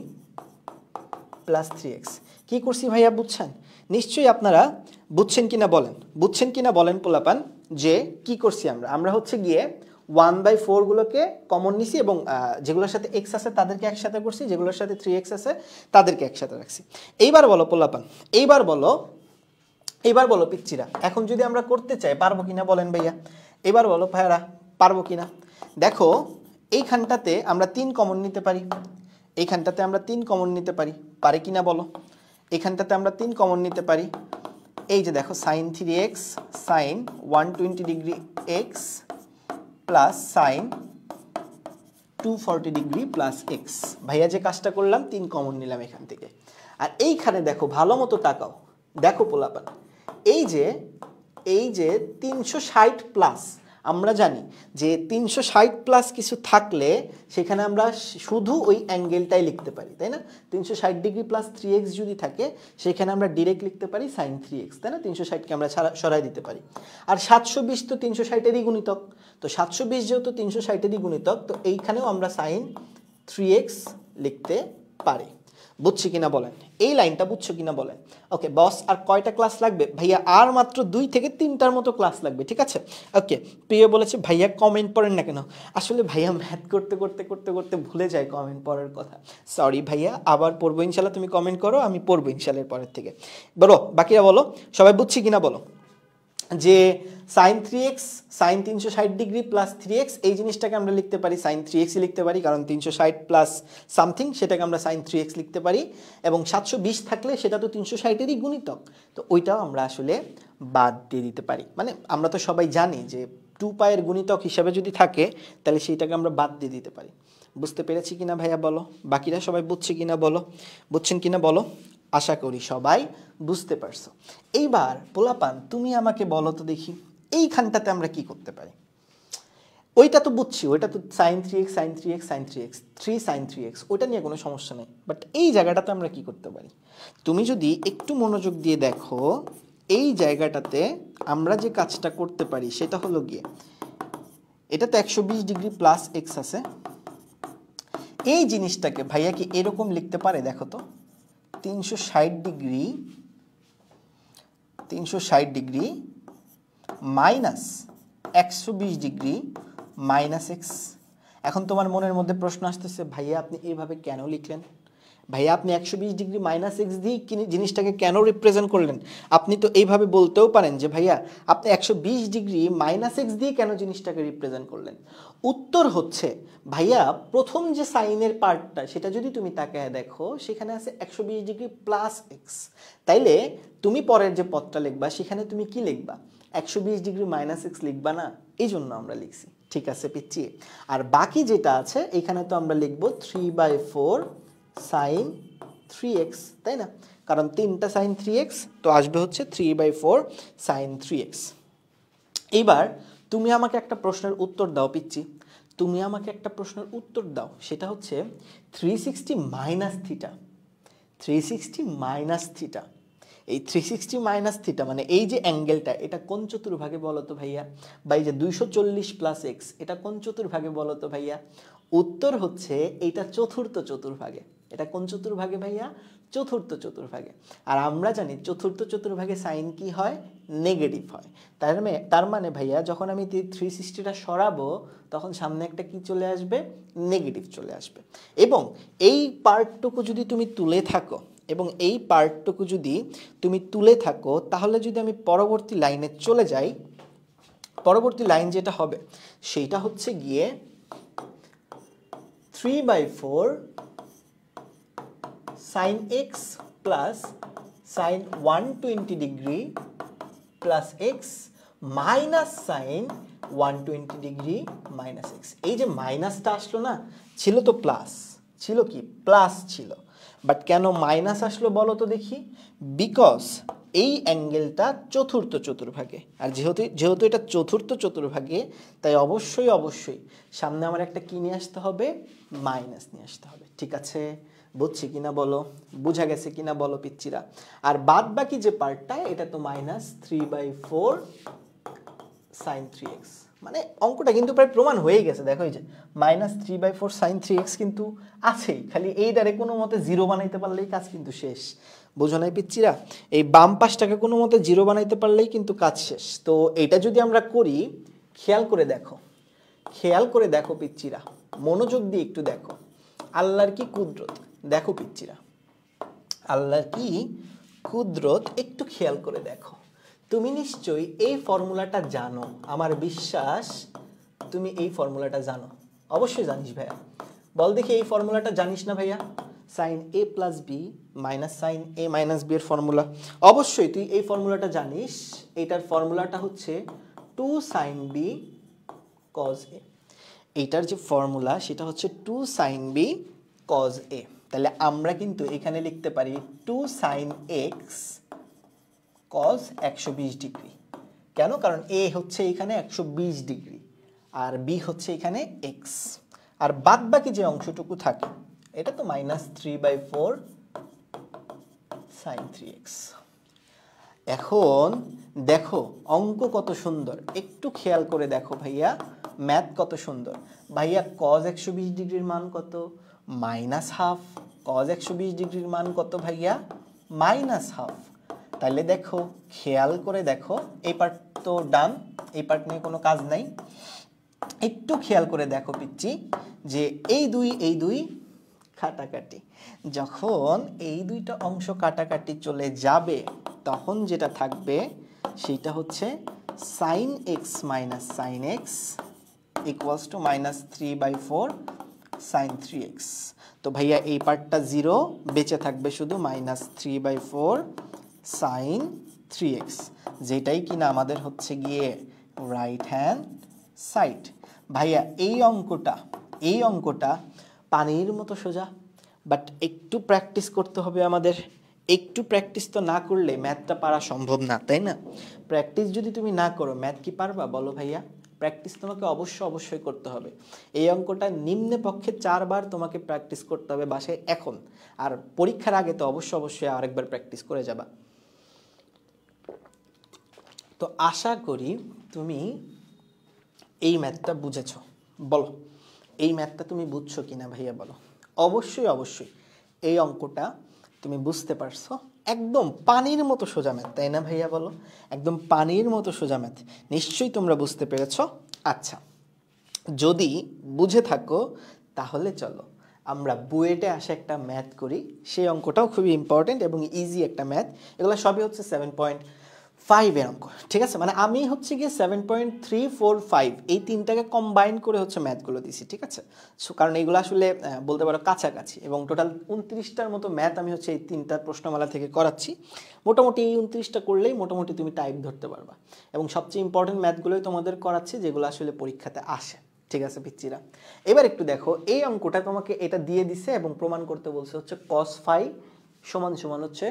plus 3x। কি করছি ভাইয়া বুঝছেন? নিশ্চয়ই আপনারা বুঝছেন কিনা বলেন পোলাপান, যে কি করছি আমরা হচ্ছে গিয়ে 1/4 গুলোকে কমন নিছি, এবং যেগুলোর সাথে x আছে তাদেরকে একসাথে করছি, যেগুলোর সাথে 3x আছে তাদেরকে একসাথে রাখছি। এইবার বলো পোলাপান, এইবার বলো পিচ্চিরা, এখন যদি আমরা করতে চাই পারবো কিনা বলেন ভাইয়া? এবার বলো ভাইয়ারা পারবো কিনা? দেখো এইখানটাতে আমরা 3 কমন নিতে পারি, এইখানটাতে আমরা 3 কমন নিতে পারি, পারে কিনা বলো? এইখানটাতে আমরা 3 কমন নিতে পারি। এই যে দেখো sine 3x sine 120 degree x plus sine 240 degree plus x। ভাইয়া যে কাজটা করলাম 3 কমন নিলাম এখান থেকে। আর এইখানে দেখো ভালো মতো তাকাও, দেখো পোলাপান, এই যে 360 প্লাস, আমরা জানি যে 360 প্লাস কিছু থাকলে সেখানে আমরা শুধু ওই অ্যাঙ্গেলটাই লিখতে পারি, তাই না? 360 ডিগ্রি প্লাস 3x যদি থাকে সেখানে আমরা ডিরেক্ট লিখতে পারি সাইন 3x, তাই না? 360কে আমরা সরাই দিতে পারি। আর 720 তো 360-এরই গুণিতক, তো 720 যেহেতু 360-এরই গুণিতক, তো এইখানেও আমরা সাইন 3x লিখতে পারি। বুঝছি কিনা বলেন? এই লাইনটা বুঝছো কিনা বলেন? ওকে বস, আর কয়টা ক্লাস লাগবে ভাইয়া? আর মাত্র 2 থেকে 3টার মতো ক্লাস লাগবে। ঠিক আছে? ওকে। প্রিয় বলেছে ভাইয়া কমেন্ট পড়েন না কেন? আসলে ভাইয়া ম্যাথ করতে ভুলে যায় কমেন্ট পড়ার কথা। সরি ভাইয়া, আবার পড়বো ইনশাল্লাহ। তুমি কমেন্ট করো, আমি পড়বো ইনশাল্লাহ পরের থেকে। বলো বাকিরা বলো, সবাই বুঝছি কিনা বলো, যে sine 3x sign 360 degree plus 3x এই জিনিসটাকে আমরা লিখতে পারি সাইন 3x লিখতে পারি, কারণ 360 প্লাস সামথিং সেটাকে আমরা সাইন 3x লিখতে পারি, এবং 720 থাকলে সেটা তো 360-এরই গুণিতক, তো ওইটাও আমরা আসলে বাদ দিয়ে দিতে পারি। মানে আমরা তো সবাই জানি যে 2π এর গুণিতক হিসাবে যদি থাকে তাহলে সেইটাকে আমরা বাদ দিয়ে দিতে পারি। বুঝতে পেরেছি কিনা ভাইয়া বলো? বাকিরা সবাই বুঝছে কিনা বলো? বুঝছেন কিনা বলো? আশা করি সবাই বুঝতে পারছো। এইবার পোলাপান তুমি আমাকে বলো তো দেখি, এইখানটাতে আমরা কি করতে পারি? ওইটা তো বুঝছি, ওইটা তো sign 3x sign 3x sign 3x 3 sign 3x, ওইটা নিয়ে কোনো সমস্যা নেই। বাট এই জায়গাটাতে আমরা কি করতে পারি? তুমি যদি একটু মনোযোগ দিয়ে দেখো, এই জায়গাটাতে আমরা যে কাজটা করতে পারি সেটা হলো গিয়ে, এটা তো 120 ডিগ্রি প্লাস x আছে, এই জিনিসটাকে ভাইয়া কি এরকম লিখতে পারে? দেখো তো 360 degree minus 120 degree minus x. এখন তোমার মনের মধ্যে প্রশ্ন আসতেছে, ভাইয়া আপনি এইভাবে কেন লিখলেন? ভাইয়া আপনি 120 ডিগ্রি মাইনাস এক্স দিয়ে জিনিসটাকে কেন রিপ্রেজেন্ট করলেন? আপনি তো এইভাবে বলতেও পারেন যে ভাইয়া আপনি 120 ডিগ্রি মাইনাস এক্স দিয়ে কেন জিনিসটাকে রিপ্রেজেন্ট করলেন? উত্তর হচ্ছে ভাইয়া প্রথম যে সাইনের পার্টটা সেটা যদি তুমি তাকায় দেখো সেখানে আছে 120 ডিগ্রি প্লাস এক্স। তাইলে তুমি পরের যে পদটা লিখবা সেখানে তুমি কি লিখবা? 120 ডিগ্রি মাইনাস এক্স লিখবা না? এই জন্য আমরা লিখছি। ঠিক আছে পিচ্ছি? আর বাকি যেটা আছে এখানে তো আমরা লিখবো 3/4 সাইন 3x, তাই না? কারণ 3টা সাইন 3x, তো আসবে হচ্ছে 3/4 সাইন 3x। এইবার তুমি আমাকে একটা প্রশ্নের উত্তর দাও পিচ্ছি, তুমি আমাকে একটা প্রশ্নের উত্তর দাও, সেটা হচ্ছে 360 মাইনাস থিটা। 360 মাইনাস থিটা, এই 360 মাইনাস থিটা মানে এই যে অ্যাঙ্গেলটা, এটা কোন চতুর্ভাগে বলো তো ভাইয়া? বা এই যে 240 প্লাস এক্স, এটা কোন চতুর্ভাগে বলো তো ভাইয়া? উত্তর হচ্ছে এইটা চতুর্থ চতুর্ভাগে। এটা কোন চতুর্ভাগে ভাইয়া? চতুর্থ চতুর্ভাগে। আর আমরা জানি চতুর্থ চতুর্ভাগে সাইন কি হয়? নেগেটিভ হয়। তার মানে ভাইয়া যখন আমি 360টা সরাবো তখন সামনে একটা কি চলে আসবে? নেগেটিভ চলে আসবে। এবং এই পার্টটুকু যদি তুমি তুলে থাকো, তাহলে যদি আমি পরবর্তী লাইনে চলে যাই, পরবর্তী লাইন যেটা হবে সেইটা হচ্ছে গিয়ে 3/4 sine x plus sine 120 degree plus x minus sine 120 degree minus x. এই যে মাইনাসটা আসলো না, ছিল তো প্লাস, ছিল কি? প্লাস ছিল, বাট কেন মাইনাস আসলো বলো তো দেখি? বিকজ এই অ্যাঙ্গেলটা চতুর্থ চতুর্ভাগে, আর যেহেতু এটা চতুর্থ চতুর্ভাগে তাই অবশ্যই সামনে আমার একটা কি নিয়ে আসতে হবে? মাইনাস নিয়ে আসতে হবে। ঠিক আছে? বুঝছি কিনা বলো? বুঝা গেছে কিনা বলো পিচ্চিরা? আর বাদ বাকি যে পার্টটা এটা তো মাইনাস 3/4 সাইন 3x, মানে অঙ্কটা কিন্তু প্রায় প্রমাণ হয়ে গেছে। দেখো এই যে মাইনাস 3/4 সাইন 3x কিন্তু আছেই, খালি এই দ্বারে কোনো মতে জিরো বানাইতে পারলেই কাজ কিন্তু শেষ। বোঝো নাই পিচ্চিরা? এই বাম পাশটাকে কোনো মতে জিরো বানাইতে পারলেই কিন্তু কাজ শেষ। তো এটা যদি আমরা করি, খেয়াল করে দেখো পিচ্চিরা, মনোযোগ দিয়ে একটু দেখো আল্লাহর কি কুদরত। দেখো পিচ্চিরা, আল্লাহর কি কুদরত একটু খেয়াল করে দেখো। তুমি নিশ্চয়ই এই ফর্মুলাটা জানো, আমার বিশ্বাস তুমি এই ফর্মুলাটা জানো। অবশ্যই জানিস ভাইয়া, বল দেখি এই ফর্মুলাটা জানিস না ভাইয়া? সাইন এ প্লাস বি মাইনাস সাইন এ মাইনাস বি এর ফর্মুলা। অবশ্যই তুই এই ফর্মুলাটা জানিস। এইটার ফর্মুলাটা হচ্ছে 2 সাইন বি কজ এ। এইটার যে ফর্মুলা সেটা হচ্ছে 2 সাইন বি কজ এ। তাহলে আমরা কিন্তু এখানে লিখতে পারি 2 সাইন এক্স কজ 120 ডিগ্রি। কেন? কারণ এ হচ্ছে এখানে 120 ডিগ্রি আর বি হচ্ছে এখানে এক্স। আর বাদ বাকি যে অংশটুকু থাকে এটা তো মাইনাস 3/4 সাইন 3x। এখন দেখো অঙ্ক কত সুন্দর, একটু খেয়াল করে দেখো ভাইয়া, ম্যাথ কত সুন্দর। ভাইয়া কজ 120 ডিগ্রির মান কত? Minus half. কজ 120 ডিগ্রির মান কত ভাইয়া? Minus half. তাহলে দেখো খেয়াল করে দেখো, এই পার্ট তো ডান, এই পার্ট নিয়ে কোনো কাজ নাই। একটু খেয়াল করে দেখো পিচ্ছি যে এই দুই কাটাকাটি, যখন এই দুইটা অংশ কাটাকাটি চলে যাবে তখন যেটা থাকবে সেটা হচ্ছে sine x minus sine x equals to minus 3/4 sine 3x। তো ভাইয়া এই পার্টটা জিরো, বেঁচে থাকবে শুধু মাইনাস 3/4 সাইন 3x, যেটাই কিনা আমাদের হচ্ছে গিয়ে রাইট হ্যান্ড সাইড। ভাইয়া এই অঙ্কটা পানির মতো সোজা, বাট একটু প্র্যাকটিস করতে হবে আমাদের। একটু প্র্যাকটিস তো না করলে ম্যাথটা পারা সম্ভব না, তাই না? প্র্যাকটিস যদি তুমি না করো ম্যাথ কি পারবা বলো ভাইয়া? প্র্যাকটিস তোমাকে অবশ্যই করতে হবে। এই অঙ্কটা নিম্নে পক্ষে 4 বার তোমাকে প্র্যাকটিস করতে হবে বাসায় এখন, আর পরীক্ষার আগে তো অবশ্যই আরেকবার প্র্যাকটিস করে যাবা। তো আশা করি তুমি এই ম্যাথটা বুঝেছো। বলো এই ম্যাথটা তুমি বুঝছো কিনা ভাইয়া বলো? অবশ্যই এই অঙ্কটা তুমি বুঝতে পারছো। একদম পানির মতো সোজা ম্যাথ, তাই না ভাইয়া বলো? একদম পানির মতো সোজা ম্যাথ, নিশ্চয়ই তোমরা বুঝতে পেরেছো। আচ্ছা, যদি বুঝে থাকো তাহলে চলো আমরা বুয়েটে আসে একটা ম্যাথ করি। সেই অঙ্কটাও খুবই ইম্পর্টেন্ট এবং ইজি একটা ম্যাথ। এগুলো সবই হচ্ছে 7.5 এর অঙ্ক, ঠিক আছে? মানে আমি হচ্ছে গিয়ে 7.345 এই তিনটাকে কম্বাইন করে হচ্ছে ম্যাথগুলো দিছি, ঠিক আছে? সো কারণ এগুলো আসলে বলতে পারো কাছাকাছি, এবং টোটাল 29টার মতো ম্যাথ আমি হচ্ছে এই তিনটা প্রশ্নমালা থেকে করাচ্ছি। মোটামুটি এই 29টা করলেই মোটামুটি তুমি টাইপ ধরতে পারবা, এবং সবচেয়ে ইম্পর্টেন্ট ম্যাথগুলোই তোমাদের করাচ্ছি যেগুলো আসলে পরীক্ষাতে আসে, ঠিক আছে পিচ্চিরা? এবার একটু দেখো, এই অঙ্কটা তোমাকে এটা দিয়ে দিছে এবং প্রমাণ করতে বলছে হচ্ছে cos phi সমান সমান হচ্ছে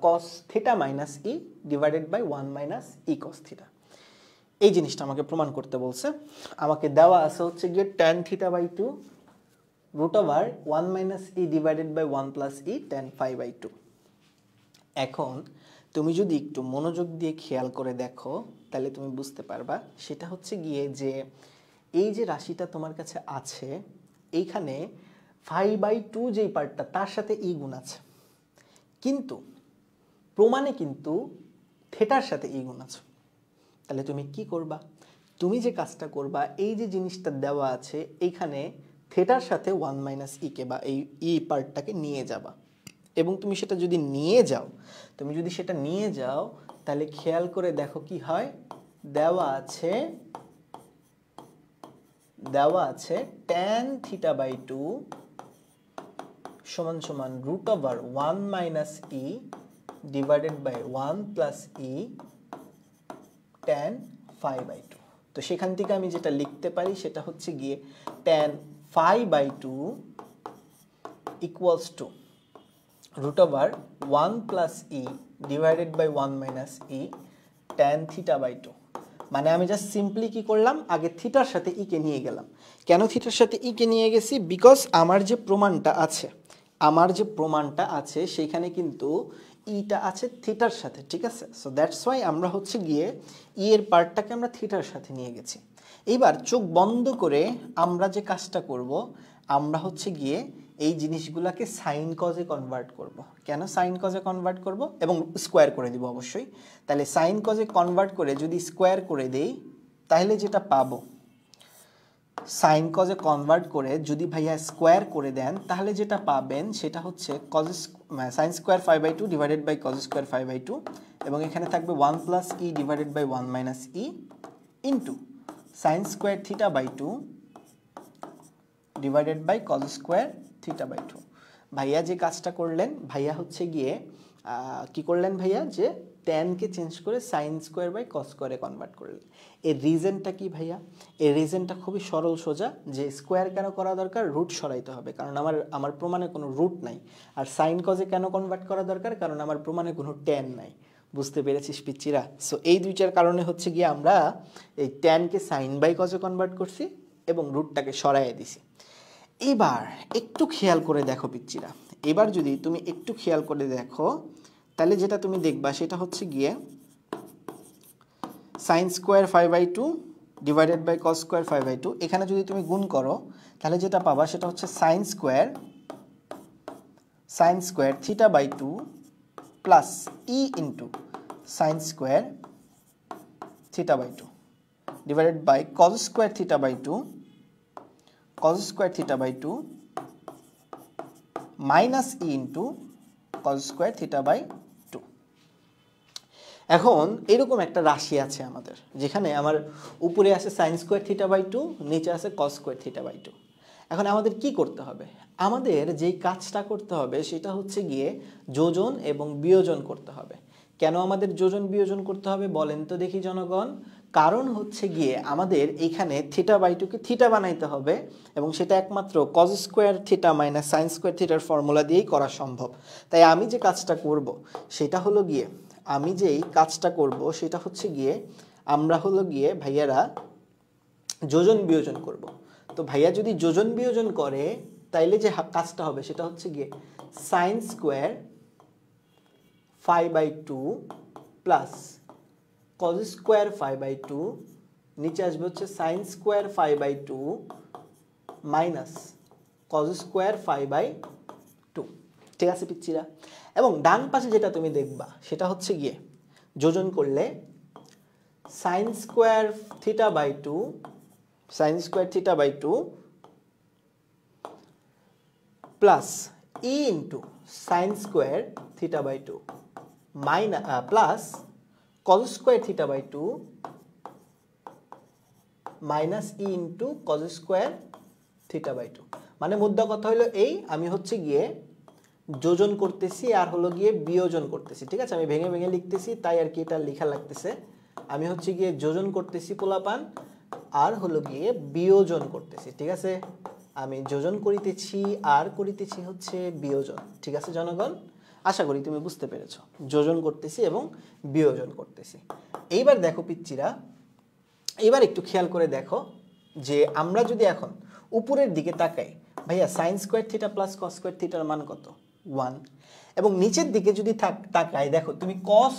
cos theta minus e divided by 1 minus e cos theta। এই জিনিসটা আমাকে প্রমাণ করতে বলছে। আমাকে দেওয়া আছে হচ্ছে গিয়ে tan theta by 2 root over 1 minus e divided by 1 plus e tan phi by 2। এখন তুমি যদি একটু মনোযোগ দিয়ে খেয়াল করে দেখো তাহলে তুমি বুঝতে পারবা, সেটা হচ্ছে গিয়ে যে এই যে রাশিটা তোমার কাছে আছে এইখানে 5/2 যেই পার্টটা তার সাথে ই গুণ আছে, কিন্তু প্রমাণে কিন্তু থেটার সাথে ই গুণ আছে। তাহলে তুমি কি করবা? তুমি যে কাজটা করবা, এই যে জিনিসটা দেওয়া আছে এইখানে থেটার সাথে 1 মাইনাস ই কে বা এই ই পার্টটাকে নিয়ে যাবা, এবং তুমি সেটা যদি নিয়ে যাও, তাহলে খেয়াল করে দেখো কি হয়। দেওয়া আছে tan theta by 2 সমান সমান root over 1 minus e divided by 1 plus e tan phi by 2। তো সেখান থেকে আমি যেটা লিখতে পারি সেটা হচ্ছে গিয়ে tan phi by 2 equals to root over 1 plus e divided by 1 minus e tan theta by 2। মানে আমি জাস্ট সিম্পলি কি করলাম, আগে থিটার সাথে ই কে নিয়ে গেলাম। কেন থিটার সাথে ই কে নিয়ে গেছি? বিকজ আমার যে প্রমাণটা আছে সেইখানে কিন্তু ইটা আছে থিটার সাথে, ঠিক আছে? সো দ্যাটস ওয়াই আমরা হচ্ছে গিয়ে ই এর পার্টটাকে আমরা থিটার সাথে নিয়ে গেছি। এইবার চোখ বন্ধ করে আমরা যে কাজটা করব, আমরা হচ্ছে গিয়ে এই জিনিসগুলোকে সাইন কজে কনভার্ট করব। কেন সাইন কজে কনভার্ট করব? এবং স্কোয়ার করে দিব অবশ্যই। তাহলে সাইন কজে কনভার্ট করে যদি স্কোয়ার করে দেই তাহলে যেটা পাবো, সাইন কজে কনভার্ট করে যদি ভাইয়া স্কোয়ার করে দেন তাহলে যেটা পাবেন সেটা হচ্ছে cos sine square 5/2 divided by cos square 5/2, এবং এখানে থাকবে 1 plus e divided by 1 minus e into sine square theta by 2 divided by cos square theta by 2। ভাইয়া যে কাজটা করলেন, ভাইয়া হচ্ছে গিয়ে কি করলেন ভাইয়া, যে ট্যানকে চেঞ্জ করে সাইন স্কোয়ার বাই কস স্কোয়ারে কনভার্ট করলেন। এর রিজনটা কি ভাইয়া? এর রিজনটা খুবই সরল সোজা, যে স্কোয়ার কেন করা দরকার? রুট সরাইতে হবে, কারণ আমার প্রমাণে কোনো রুট নাই। আর সাইন কজে কেন কনভার্ট করা দরকার? কারণ আমার প্রমাণে কোনো ট্যান নাই। বুঝতে পেরেছিস পিচ্চিরা? সো এই দুইটার কারণে হচ্ছে গিয়ে আমরা এই ট্যানকে সাইন বাই কজে কনভার্ট করছি এবং রুটটাকে সরাইয়ে দিছি। এবার একটু খেয়াল করে দেখো পিচ্চিরা, এবার যদি তুমি একটু খেয়াল করে দেখো তাহলে যেটা তুমি দেখবা সেটা হচ্ছে গিয়ে sine square 5/2 divided by cos square 5/2, এখানে যদি তুমি গুণ করো তাহলে যেটা পাবা সেটা হচ্ছে sine square theta by 2 plus e into sine square theta by 2 divided by cos square theta by 2 cos square theta by 2 minus e into cos square theta by 2। এখন এরকম একটা রাশি আছে আমাদের, যেখানে আমার উপরে আছে sin square theta by 2, নিচে আছে cos square theta by 2। এখন আমাদের কি করতে হবে? আমাদের যেই কাজটা করতে হবে সেটা হচ্ছে গিয়ে যোজন এবং বিয়োজন করতে হবে। কেন আমাদের যোজন বিয়োজন করতে হবে বলেন তো দেখি জনগণ? কারণ হচ্ছে গিয়ে আমাদের এইখানে থিটা বাই 2 কে থিটা বানাইতে হবে, এবং সেটা একমাত্র cause square theta minus sine square থিটার ফর্মুলা দিয়েই করা সম্ভব। তাই আমি যে কাজটা করব সেটা হচ্ছে গিয়ে আমরা হলো গিয়ে ভাইয়ারা যোজন বিয়োজন করব। তো ভাইয়া যদি যোজন বিয়োজন করে তাইলে যে কাজটা হবে সেটা হচ্ছে গিয়ে sine square 5/2 plus cos square 5/2, নিচে আসবে হচ্ছে sine square 5/2 minus cos square 5/2। ঠিক আছে পিচ্চিরা? এবং ডান পাশে যেটা তুমি দেখবা সেটা হচ্ছে গিয়ে যোজন করলে sin square theta by 2 sin square theta by 2 plus e into sine square theta by 2 minus plus cos square theta by 2 minus e into cos square theta by 2। মানে মুদ্রা কথা হলো এই, আমি হচ্ছে গিয়ে যোজন করতেছি আর হলো গিয়ে বিয়োজন করতেছি। ঠিক আছে, আমি ভেঙে ভেঙে লিখতেছি তাই আর কি এটা লেখা লাগতেছে। আমি হচ্ছে গিয়ে যোজন করতেছি পোলাপান আর হলো গিয়ে বিয়োজন করতেছি। ঠিক আছে, আমি যোজন করিতেছি আর করিতেছি হচ্ছে বিয়োজন। ঠিক আছে জনগণ, আশা করি তুমি বুঝতে পেরেছো। যোজন করতেছি এবং বিয়োজন করতেছি। এইবার দেখো পিচ্চিরা, এবার একটু খেয়াল করে দেখো যে আমরা যদি এখন উপরের দিকে তাকাই, ভাইয়া sign square theta plus cos square থিটার মান কত? 1। এবং নিচের দিকে যদি তাকাই, দেখো তুমি কস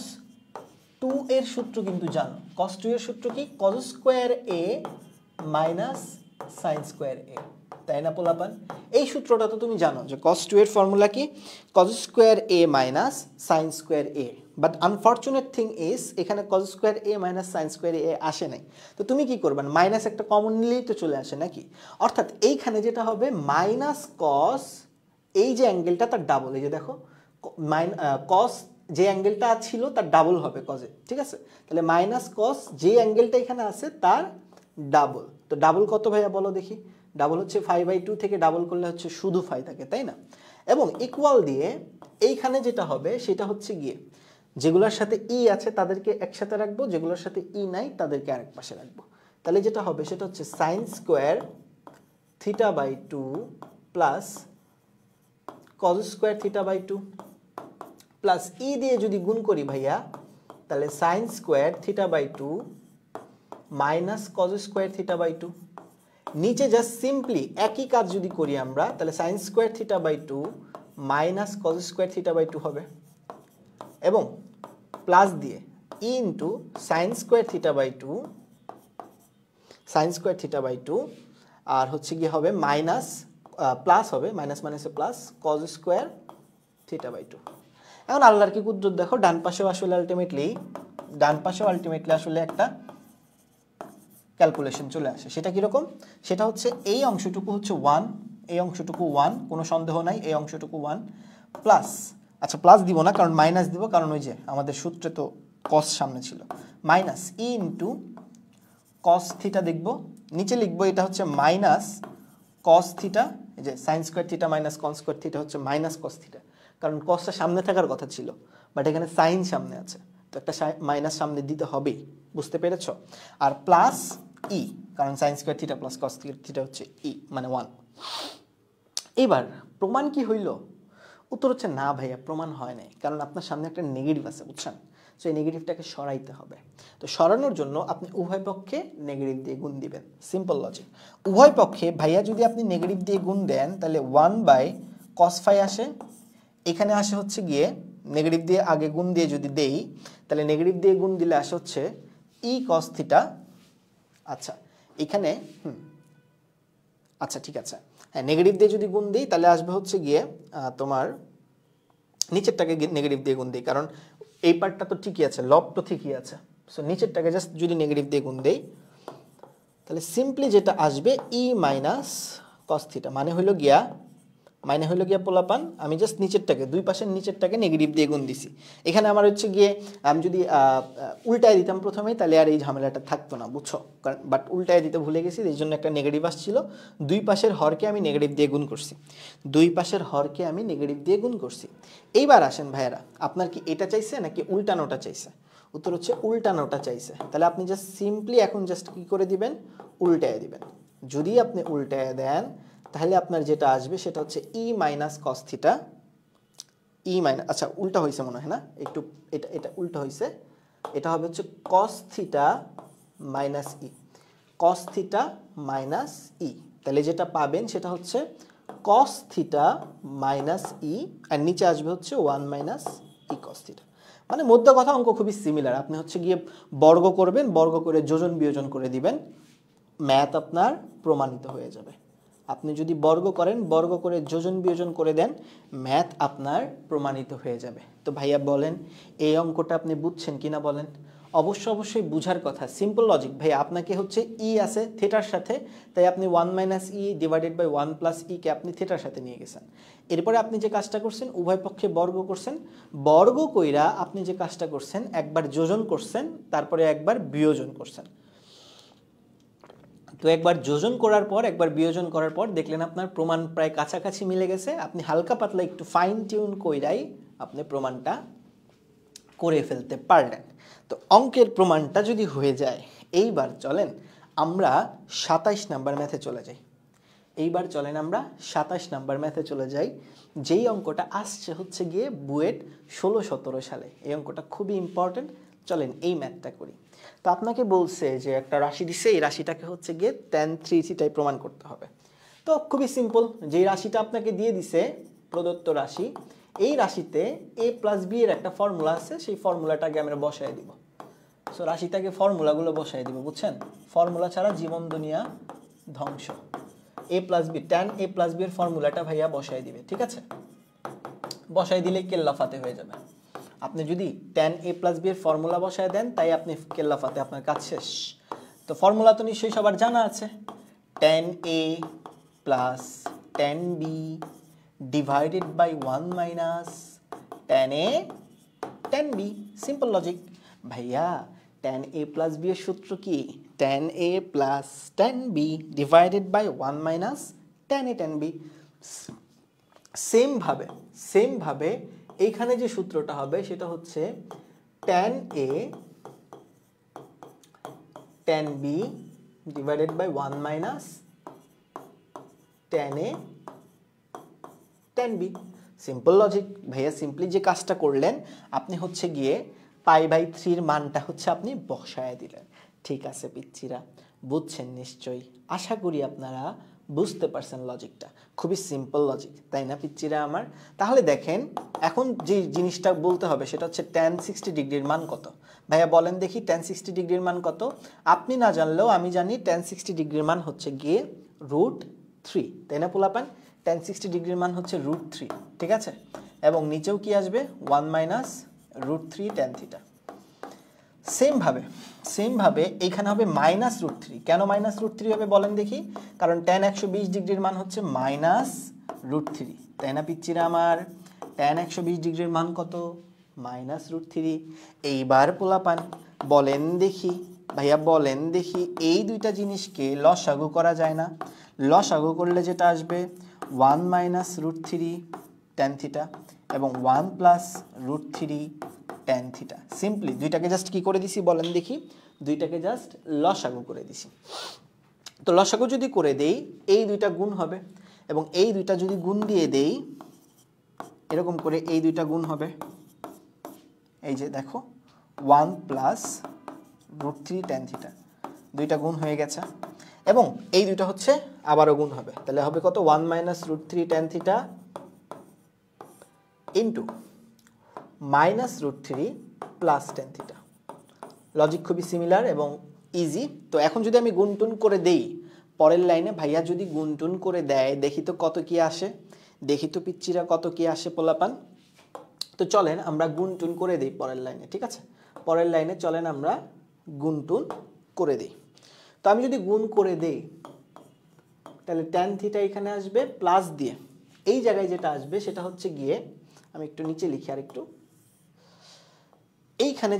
2 এর সূত্র কিন্তু জানো। কস 2 এর সূত্র কি? কজ স্কোয়ার এ মাইনাস সাইন স্কোয়ার এ, তাই না পোলাপান? এই সূত্রটা তো তুমি জানো যে cos 2 এর ফর্মুলা কি? cos square a minus sine square a। But unfortunate thing is এখানে cos square a minus sine square a আসে নাই। তো তুমি কি করবে? মাইনাস একটা কমন নিলেই তো চলে আসে নাকি? অর্থাৎ এইখানে যেটা হবে মাইনাস কস, এই যে অ্যাঙ্গেলটা তার ডাবল, এই যে দেখো কস যে অ্যাঙ্গেলটা ছিল তার ডাবল হবে কজে। ঠিক আছে, তাহলে মাইনাস কস যে অ্যাঙ্গেলটা এখানে আছে তার ডাবল। তো ডাবল কত ভাইয়া বলো দেখি? ডাবল হচ্ছে 5/2 থেকে ডাবল করলে হচ্ছে শুধু 5 থাকে, তাই না? এবং ইকুয়াল দিয়ে এইখানে যেটা হবে সেটা হচ্ছে গিয়ে যেগুলোর সাথে ই আছে তাদেরকে একসাথে রাখবো, যেগুলোর সাথে ই নাই তাদেরকে আরেক পাশে রাখবো। তাহলে যেটা হবে সেটা হচ্ছে sine square theta by 2 plus cos square theta by 2 plus ই দিয়ে যদি গুণ করি ভাইয়া, তাহলে sine square theta by 2 minus cos square theta by 2। নিচে জাস্ট সিম্পলি একই কাজ যদি করি আমরা, তাহলে sine square theta by 2 minus cos square theta by 2 হবে। এবং প্লাস দিয়ে ই into sine square theta by 2, sine square theta by 2 আর হচ্ছে কি হবে মাইনাস প্লাস হবে, মাইনাস মাইনাসে plus cos square theta by 2। এখন আল্লাহর কি কুদরত দেখো, ডান পাশেও আসলে আলটিমেটলি আসলে একটা ক্যালকুলেশন চলে আসে। সেটা কিরকম? সেটা হচ্ছে এই অংশটুকু হচ্ছে 1, এই অংশটুকু 1, কোনো সন্দেহ নাই, এই অংশটুকু 1 প্লাস, আচ্ছা প্লাস দিব না কারণ মাইনাস দিব, কারণ ওই যে আমাদের সূত্রে তো কস সামনে ছিল, minus e into cos theta দেখবো, নিচে লিখবো এটা হচ্ছে মাইনাস কস থিটা, এই যে sign square theta minus cos square theta হচ্ছে মাইনাস কস থিটা, কারণ কসটা সামনে থাকার কথা ছিল বাট এখানে সাইন সামনে আছে, তো একটা মাইনাস সামনে দিতে হবেই, বুঝতে পেরেছ? আর প্লাস ই, কারণ sign square theta plus cos theta হচ্ছে ই মানে 1। এবার প্রমাণ কি হইল? উত্তর হচ্ছে না ভাইয়া, প্রমাণ হয় নাই, কারণ আপনার সামনে একটা নেগেটিভ আছে, বুঝছেন? সো এই নেগেটিভটাকে সরাইতে হবে। তো সরানোর জন্য আপনি উভয় পক্ষে নেগেটিভ দিয়ে গুণ দিবেন, সিম্পল লজিক। উভয় পক্ষে ভাইয়া যদি আপনি নেগেটিভ দিয়ে গুণ দেন তাহলে 1/cos⁵ আসে, এখানে আসে হচ্ছে গিয়ে নেগেটিভ দিয়ে আগে গুণ দিয়ে যদি দেই তাহলে নেগেটিভ দিয়ে গুণ দিলে আসে হচ্ছে ই cos থিটা। আচ্ছা এখানে আচ্ছা ঠিক আছে, হ্যাঁ নেগেটিভ দিয়ে যদি গুণ দিই তাহলে আসবে হচ্ছে গিয়ে তোমার নিচেরটাকে নেগেটিভ দিয়ে গুণ দিই, কারণ এই পার্টটা তো ঠিকই আছে, লব তো ঠিকই আছে। সো নিচেরটাকে জাস্ট যদি নেগেটিভ দিয়ে গুণ দেই তাহলে সিম্পলি যেটা আসবে ই মাইনাস কস থিটা, মানে হইল গিয়া পোলাপান আমি জাস্ট নিচেরটাকে, দুই পাশের নিচেরটাকে নেগেটিভ দিয়ে গুণ দিছি। এখানে আমার হচ্ছে গিয়ে আমি যদি উল্টায় দিতাম প্রথমেই তাহলে আর এই ঝামেলাটা থাকতো না, বুঝছো? কারণ বাট উল্টায় দিতে ভুলে গেছি, এই জন্য একটা নেগেটিভ আসছিল, দুই পাশের হরকে আমি নেগেটিভ দিয়ে গুণ করছি, এইবার আসেন ভাইয়েরা, আপনার কি এটা চাইছে নাকি উল্টানোটা চাইছে? উত্তর হচ্ছে উল্টানোটা চাইছে। তাহলে আপনি জাস্ট সিম্পলি এখন জাস্ট কি করে দিবেন? উল্টায় দিবেন। যদি আপনি উল্টায় দেন তাহলে আপনার যেটা আসবে সেটা হচ্ছে ই মাইনাস কস থিটা, ই মাইনাস, আচ্ছা উল্টা হয়েছে মনে হয় না, একটু এটা উল্টা হয়েছে, এটা হবে হচ্ছে cos theta minus E, cos theta minus E. তাহলে যেটা পাবেন সেটা হচ্ছে কস থিটা মাইনাস ই, আর নিচে আসবে হচ্ছে 1 মাইনাস ই কস থিটা। মানে মধ্য কথা অঙ্ক খুবই সিমিলার, আপনি হচ্ছে গিয়ে বর্গ করবেন, বর্গ করে যোজন বিয়োজন করে দিবেন, ম্যাথ আপনার প্রমাণিত হয়ে যাবে। আপনি যদি বর্গ করেন, বর্গ করে যোজন বিয়োজন করে দেন, ম্যাথ আপনার প্রমাণিত হয়ে যাবে। তো ভাইয়া বলেন এই অঙ্কটা আপনি বুঝছেন কিনা বলেন। অবশ্যই বুঝার কথা, সিম্পল লজিক ভাইয়া। আপনাকে হচ্ছে ই আছে থিটার সাথে, তাই আপনি 1 - ই ডিভাইডেড বাই 1 + ই কে আপনি থিটার সাথে নিয়ে গেছেন। এরপরে আপনি যে কাজটা করছেন, উভয় পক্ষে বর্গ করছেন, বর্গ কইরা আপনি যে কাজটা করছেন, একবার যোজন করছেন, তারপরে একবার বিয়োজন করছেন। তো একবার যোজন করার পর, একবার বিয়োজন করার পর দেখলেন আপনার প্রমাণ প্রায় কাছাকাছি মিলে গেছে। আপনি হালকা পাতলা একটু ফাইন টিউন কইরাই আপনি প্রমাণটা করে ফেলতে পারলেন। তো অঙ্কের প্রমাণটা যদি হয়ে যায়, এইবার চলেন আমরা 27 নাম্বার ম্যাথে চলে যাই। এইবার চলেন আমরা 27 নাম্বার ম্যাথে চলে যাই, যেই অঙ্কটা আসছে হচ্ছে গিয়ে বুয়েট 16-17 সালে। এই অঙ্কটা খুবই ইম্পর্টেন্ট। চলেন এই ম্যাথটা করি। তো আপনাকে বলছে যে একটা রাশি দিছে, এই রাশিটাকে হচ্ছে গিয়ে tan 3θ প্রমাণ করতে হবে। তো খুবই সিম্পল, যেই রাশিটা আপনাকে দিয়ে দিছে প্রদত্ত রাশি, এই রাশিতে a + b এর একটা ফর্মুলা আছে, সেই ফর্মুলাটাকে আমরা বসায় দিব। সো রাশিটাকে ফর্মুলাগুলো বসায় দিব, বুঝছেন? ফর্মুলা ছাড়া জীবন দুনিয়া ধ্বংস। a + b, tan a + b এর ফর্মুলাটা ভাইয়া বসায় দিবে, ঠিক আছে? বসায় দিলে কেল্লাফাতে হয়ে যাবে। আপনি যদি tan a + b এর ফর্মুলা বসায় দেন, তাই আপনি কেল্লাফাতে, আপনার কাজ শেষ। তো ফর্মুলা তো নিশ্চয়ই সবার জানা আছে, tan a + tan b divided by 1 - tan a tan b। Simple logic ভাইয়া। tan a + b এর সূত্র কি? tan a + tan b divided by 1 - tan a tan b। Same ভাবে এইখানে যে সূত্রটা হবে সেটা হচ্ছে tan a tan b divided by 1 - tan a tan b। Simple logic ভাইয়া। সিম্পলি যে কাজটা করলেন, আপনি হচ্ছে গিয়ে π/3 এর মানটা হচ্ছে আপনি বসায় দিলেন। ঠিক আছে পিচ্চিরা, বুঝছেন নিশ্চয়ই। আশা করি আপনারা বুঝতে পারছেন লজিকটা। খুবই সিম্পল লজিক, তাই না পিচ্চিরা আমার? তাহলে দেখেন, এখন যে জিনিসটা বলতে হবে সেটা হচ্ছে tan 60 ডিগ্রির মান কত। ভাইয়া বলেন দেখি tan 60 ডিগ্রির মান কত? আপনি না জানলেও আমি জানি tan 60 ডিগ্রির মান হচ্ছে গিয়ে √3, তাই না পোলাপান? tan 60 ডিগ্রির মান হচ্ছে √3, ঠিক আছে? এবং নিচেও কি আসবে? 1 - √3 tan θ। সেম ভাবে এইখানে হবে -√3। কেন -√3 হবে বলেন দেখি? কারণ tan 120 ডিগ্রির মান হচ্ছে -√3, তাই না পিচ্চিরা আমার? tan 120 ডিগ্রির মান কত? -√3। এইবার পোলাপান বলেন দেখি, ভাইয়া বলেন দেখি, এই দুইটা জিনিসকে লসাগু করা যায় না? লসাগু করলে যেটা আসবে 1 - √3 tan θ এবং 1 + √3 tan θ। সিম্পলি দুইটাকে জাস্ট কি করে দিছি বলেন দেখি? দুইটাকে জাস্ট লসাগু করে দিছি। তো লসাগু যদি করে দেই, এই দুইটা গুণ হবে, এবং এই দুইটা যদি গুণ দিয়ে দেই, এরকম করে এই দুইটা গুণ হবে। এই যে দেখো 1 + √3 tan θ, দুইটা গুণ হয়ে গেছে। এবং এই দুইটা হচ্ছে আবারও গুণ হবে, তাহলে হবে কত? 1 - √3 tan θ ইন্টু -√3 + tan θ। লজিক খুবই সিমিলার এবং ইজি। তো এখন যদি আমি গুণটুন করে দেই পরের লাইনে, ভাইয়া যদি গুণটুন করে দেয়, দেখি তো কত কি আসে, দেখি তো পিচ্চিরা কত কি আসে পোলাপান। তো চলেন আমরা গুণটুন করে দেই পরের লাইনে, ঠিক আছে? পরের লাইনে চলেন আমরা গুণটুন করে দেই। তো আমি যদি গুণ করে দেই, তাহলে tan θ এখানে আসবে প্লাস দিয়ে, এই জায়গায় যেটা আসবে সেটা হচ্ছে গিয়ে, আমি একটু নিচে লিখি আর একটু, এইখানে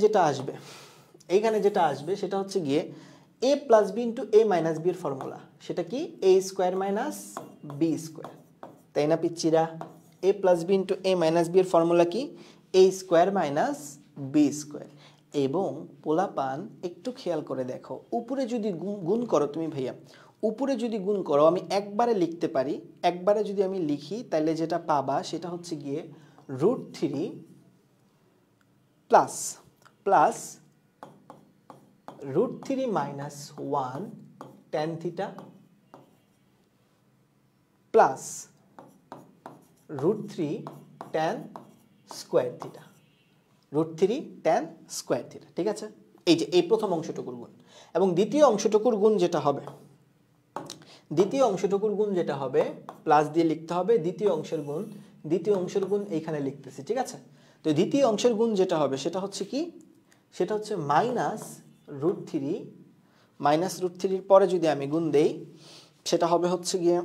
যেটা আসবে সেটা হচ্ছে গিয়ে a + b * a - b এর ফর্মুলা। সেটা কি? a² - b², তাই না পিচ্চিরা? a + b * a - b এর ফর্মুলা কি? a² - b²। এবং পোলাপান একটু খেয়াল করে দেখো, উপরে যদি গুণ করো তুমি ভাইয়া, উপরে যদি গুণ করো, আমি একবারে লিখতে পারি, একবারে যদি আমি লিখি তাহলে যেটা পাবা সেটা হচ্ছে গিয়ে √3 plus √3 - 1 tan θ plus √3 tan square θ, √3 tan square θ, ঠিক আছে? এই যে এই প্রথম অংশটুকুর গুণ। এবং দ্বিতীয় অংশটুকুর গুণ যেটা হবে, দ্বিতীয় অংশটুকুর গুণ যেটা হবে প্লাস দিয়ে লিখতে হবে, দ্বিতীয় অংশের গুণ এইখানে লিখতেছি, ঠিক আছে? তো দ্বিতীয় অংশের গুণ যেটা হবে সেটা হচ্ছে কি, সেটা হচ্ছে -√3, -√3 পরে যদি আমি গুণ দেই সেটা হবে হচ্ছে গিয়ে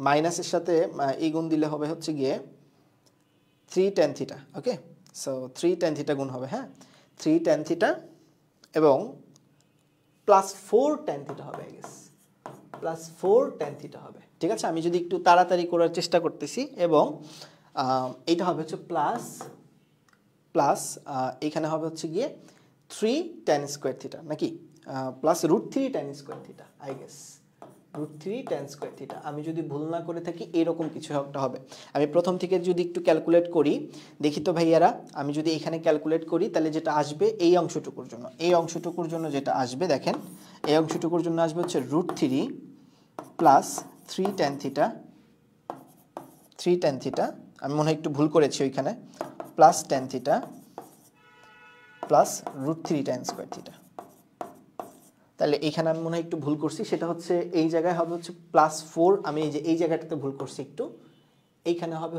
মাইনাসের সাথে এই গুণ দিলে হবে হচ্ছে গিয়ে 3 tan θ। ওকে, সো 3 tan θ গুণ হবে, হ্যাঁ 3 tan θ এবং +4 tan θ হবে, আই গেস +4 tan θ হবে, ঠিক আছে? আমি যদি একটু তাড়াতাড়ি করার চেষ্টা করতেছি এবং এইটা হবে হচ্ছে প্লাস এখানে হবে হচ্ছে গিয়ে 3 tan স্কয়ার θ নাকি +√3 tan square θ, I guess √3 tan square θ। আমি যদি ভুল না করে থাকি এরকম কিছু একটা হবে। আমি প্রথম থেকে যদি একটু ক্যালকুলেট করি, দেখি তো ভাইয়ারা, আমি যদি এখানে ক্যালকুলেট করি তাহলে যেটা আসবে এই অংশটুকুর জন্য যেটা আসবে, দেখেন এই অংশটুকুর জন্য আসবে হচ্ছে √3 প্লাস 3 tan θ, আমি মনে হয় একটু ভুল করেছি ওইখানে, plus tan θ plus √3 tan square θ। তাহলে এইখানে আমি মনে হয় একটু ভুল করছি, সেটা হচ্ছে এই জায়গায় হবে হচ্ছে +4, আমি এই জায়গাটাতে ভুল করছি একটু, এইখানে হবে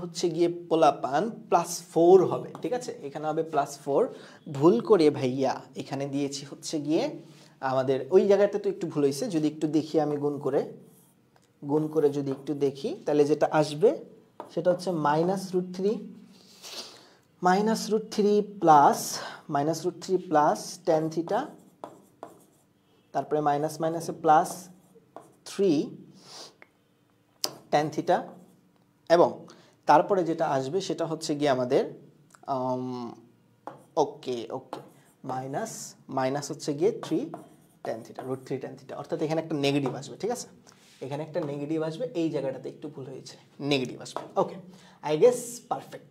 হচ্ছে গিয়ে পোলাপান +4 হবে, ঠিক আছে? এখানে হবে +4, ভুল করে ভাইয়া এখানে দিয়েছি হচ্ছে গিয়ে আমাদের ওই জায়গাটা তো একটু ভুল হয়েছে, যদি একটু দেখি আমি গুণ করে যদি একটু দেখি তাহলে যেটা আসবে সেটা হচ্ছে -√3 প্লাস tan θ, তারপরে মাইনাস মাইনাসে +3 tan θ এবং তারপরে যেটা আসবে সেটা হচ্ছে গিয়ে আমাদের ওকে মাইনাস হচ্ছে গিয়ে 3 tan θ, √3 tan θ, অর্থাৎ এখানে একটা নেগেটিভ আসবে, ঠিক আছে? এখানে একটা নেগেটিভ আসবে, এই জায়গাটাতে একটু ভুল হয়েছে, নেগেটিভ আসবে। ওকে, আই গেস পারফেক্ট,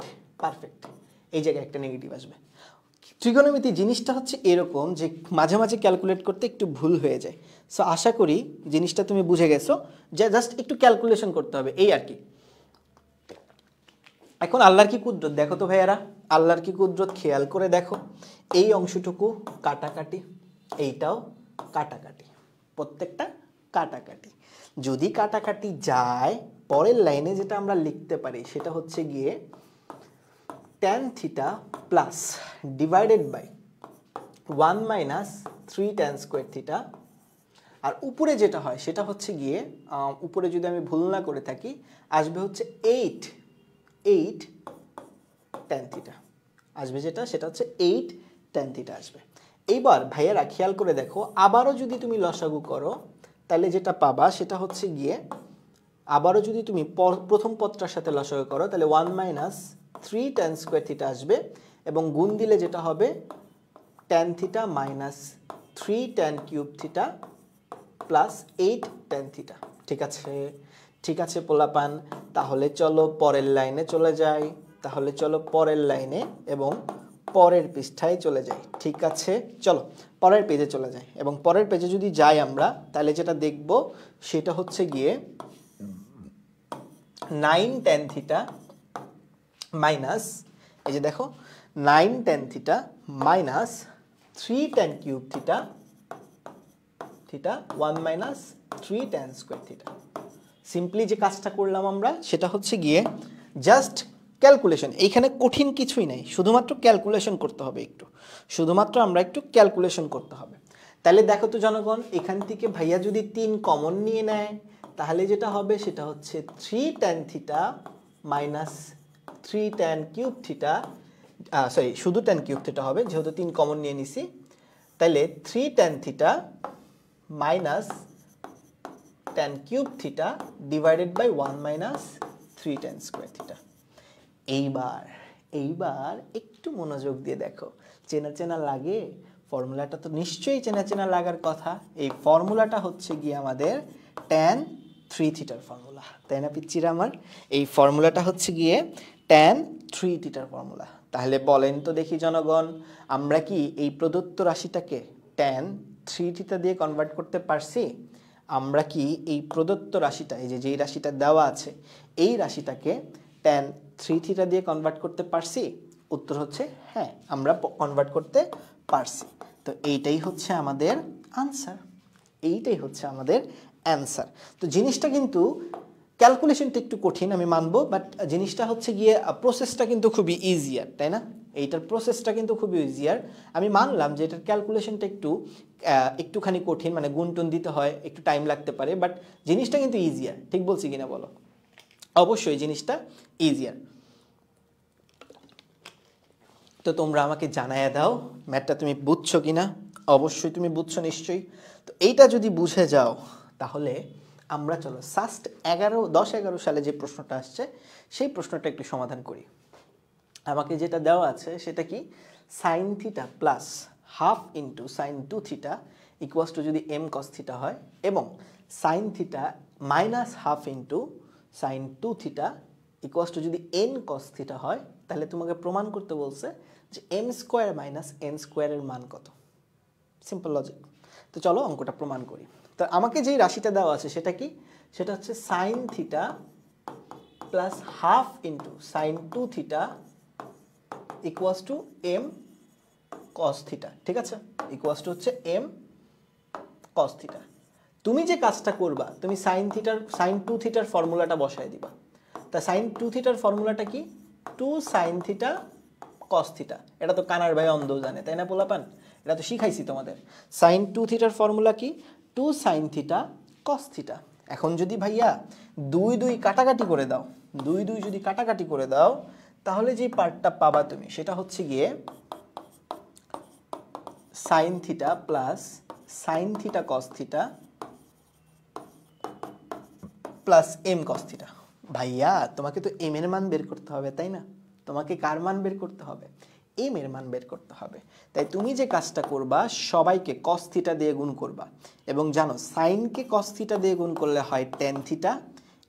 এই জায়গায় একটা নেগেটিভ আসবে। ত্রিকোণমিতি জিনিসটা হচ্ছে এরকম যে মাঝে মাঝে ক্যালকুলেট করতে একটু ভুল হয়ে যায়। সো আশা করি জিনিসটা তুমি বুঝে গেছো, যে জাস্ট একটু ক্যালকুলেশন করতে হবে, এই আর কি। এখন আল্লাহর কি কুদরত দেখো তো ভাইয়ারা, আল্লাহর কি কুদরত খেয়াল করে দেখো, এই অংশটুকু কাটাকাটি, এইটাও কাটাকাটি, প্রত্যেকটা কাটাকাটি। যদি কাটাকাটি যায় পরের লাইনে যেটা আমরা লিখতে পারি সেটা হচ্ছে গিয়ে tan θ plus divided by 1 - 3 tan square θ, আর উপরে যেটা হয় সেটা হচ্ছে গিয়ে উপরে যদি আমি ভুল না করে থাকি আসবে হচ্ছে 8 tan θ আসবে, সেটা হচ্ছে 8 tan θ আসবে। এইবার ভাইয়ারা খেয়াল করে দেখো, আবারও যদি তুমি লসাগু করো তাহলে যেটা পাবা সেটা হচ্ছে গিয়ে, আবারও যদি তুমি প্রথম পদটার সাথে লসাগু করো তাহলে 1 - 3 tan স্কয়ার θ আসবে এবং গুণ দিলে যেটা হবে tan θ minus 3 tan cube θ plus 8 tan θ। ঠিক আছে পোলাপান, তাহলে চলো পরের লাইনে চলে যাই, এবং পরের পৃষ্ঠায় চলে যাই। ঠিক আছে, চলো পরের পেজে চলে যাই, এবং পরের পেজে যদি যাই আমরা তাহলে যেটা দেখব সেটা হচ্ছে গিয়ে 9 tan θ মাইনাস, এই যে দেখো 9 tan θ minus 3 tan cube θ 1 - 3 tan square θ। Simply যে কাজটা করলাম আমরা সেটা হচ্ছে গিয়ে জাস্ট ক্যালকুলেশন, এইখানে কঠিন কিছুই নাই, শুধুমাত্র ক্যালকুলেশন করতে হবে, একটু ক্যালকুলেশন করতে হবে। তাহলে দেখো তো জনগণ, এখান থেকে ভাইয়া যদি 3 কমন নিয়ে নেয় তাহলে যেটা হবে সেটা হচ্ছে 3 tan θ minus 3 tan cube θ, sorry শুধু tan কিউব θ হবে যেহেতু 3 কমন নিয়ে নিছি, তাহলে 3 tan θ minus tan cube θ divided by 1 - 3 tan square θ। এইবার একটু মনোযোগ দিয়ে দেখো, চেনা লাগে? ফর্মুলাটা তো নিশ্চয়ই চেনা লাগার কথা। এই ফর্মুলাটা হচ্ছে গিয়ে আমাদের tan 3θ ফর্মুলা, তাই না পিচ্চিরা আমার? এই ফর্মুলাটা হচ্ছে গিয়ে tan 3θ ফর্মুলা। তাহলে বলেন তো দেখি জনগণ, আমরা কি এই প্রদত্ত রাশিটাকে tan 3θ দিয়ে কনভার্ট করতে পারছি? আমরা কি এই প্রদত্ত রাশিটা, এই যে রাশিটা দেওয়া আছে এই রাশিটাকে tan 3θ দিয়ে কনভার্ট করতে পারছি? উত্তর হচ্ছে হ্যাঁ, আমরা কনভার্ট করতে পারছি। তো এইটাই হচ্ছে আমাদের আনসার। এইটাই হচ্ছে আমাদের অ্যান্সার। তো জিনিসটা কিন্তু ক্যালকুলেশনটা একটু কঠিন আমি মানবো, বাট জিনিসটা হচ্ছে গিয়ে প্রসেসটা কিন্তু খুবই ইজিয়ার, তাই না? এইটার প্রসেসটা কিন্তু খুবই ইজিয়ার। আমি মানলাম যে এটার ক্যালকুলেশনটা একটুখানি কঠিন, মানে গুণটুন দিতে হয়, একটু টাইম লাগতে পারে, বাট জিনিসটা কিন্তু ইজিয়ার। ঠিক বলছি কিনা বলো? অবশ্যই জিনিসটা ইজিয়ার। তো তোমরা আমাকে জানায়া দাও ম্যাথটা তুমি বুঝছো কিনা। অবশ্যই তুমি বুঝছো নিশ্চয়ই। তো এইটা যদি বুঝে যাও তাহলে আমরা চলো ফার্স্ট 10-11 সালে যে প্রশ্নটা আসছে সেই প্রশ্নটা একটু সমাধান করি। আমাকে যেটা দেওয়া আছে সেটা কি, sign theta plus half into sine 2 theta equals two যদি এম কস থিটা হয়, এবং sine theta minus half into sine 2 theta equals two যদি এন কস থিটা হয়, তাহলে তোমাকে প্রমাণ করতে বলছে যে এম স্কোয়ার মাইনাস এন স্কোয়ারের মান কত। Simple logic. তো চলো অঙ্কটা প্রমাণ করি। তো আমাকে যেই রাশিটা দেওয়া আছে সেটা কি, সেটা হচ্ছে sine theta plus half into sine 2 theta equals to M cos theta. ঠিক আছে, ইকুয়ালস টু হচ্ছে এম কস থিটা। তুমি যে কাজটা করবা, তুমি সাইন 2 থিটার ফর্মুলাটা বসায় দিবা। তা সাইন 2 থিটার ফর্মুলাটা কি, 2 সাইন থিটা কস থিটা। এটা তো কানার ভাই অন্ধও জানে, তাই না পোলাপান? এটা তো শিখাইছি তোমাদের। সাইন 2 থিটার ফর্মুলা কি, 2 সাইন থিটা কস থিটা। এখন যদি ভাইয়া 2 কাটাকাটি করে দাও, 2 যদি কাটাকাটি করে দাও, তাহলে যে পার্টটা পাবা তুমি সেটা হচ্ছে গিয়ে sine theta plus sine theta cos theta plus M cos theta. ভাইয়া তোমাকে তো এম এর মান বের করতে হবে, তাই না? তোমাকে কার মান বের করতে হবে? এম এর মান বের করতে হবে। তাই তুমি যে কাজটা করবা, সবাইকে কস থিটা দিয়ে গুণ করবা, এবং জানো সাইনকে কস থিটা দিয়ে গুণ করলে হয় টেন থিটা।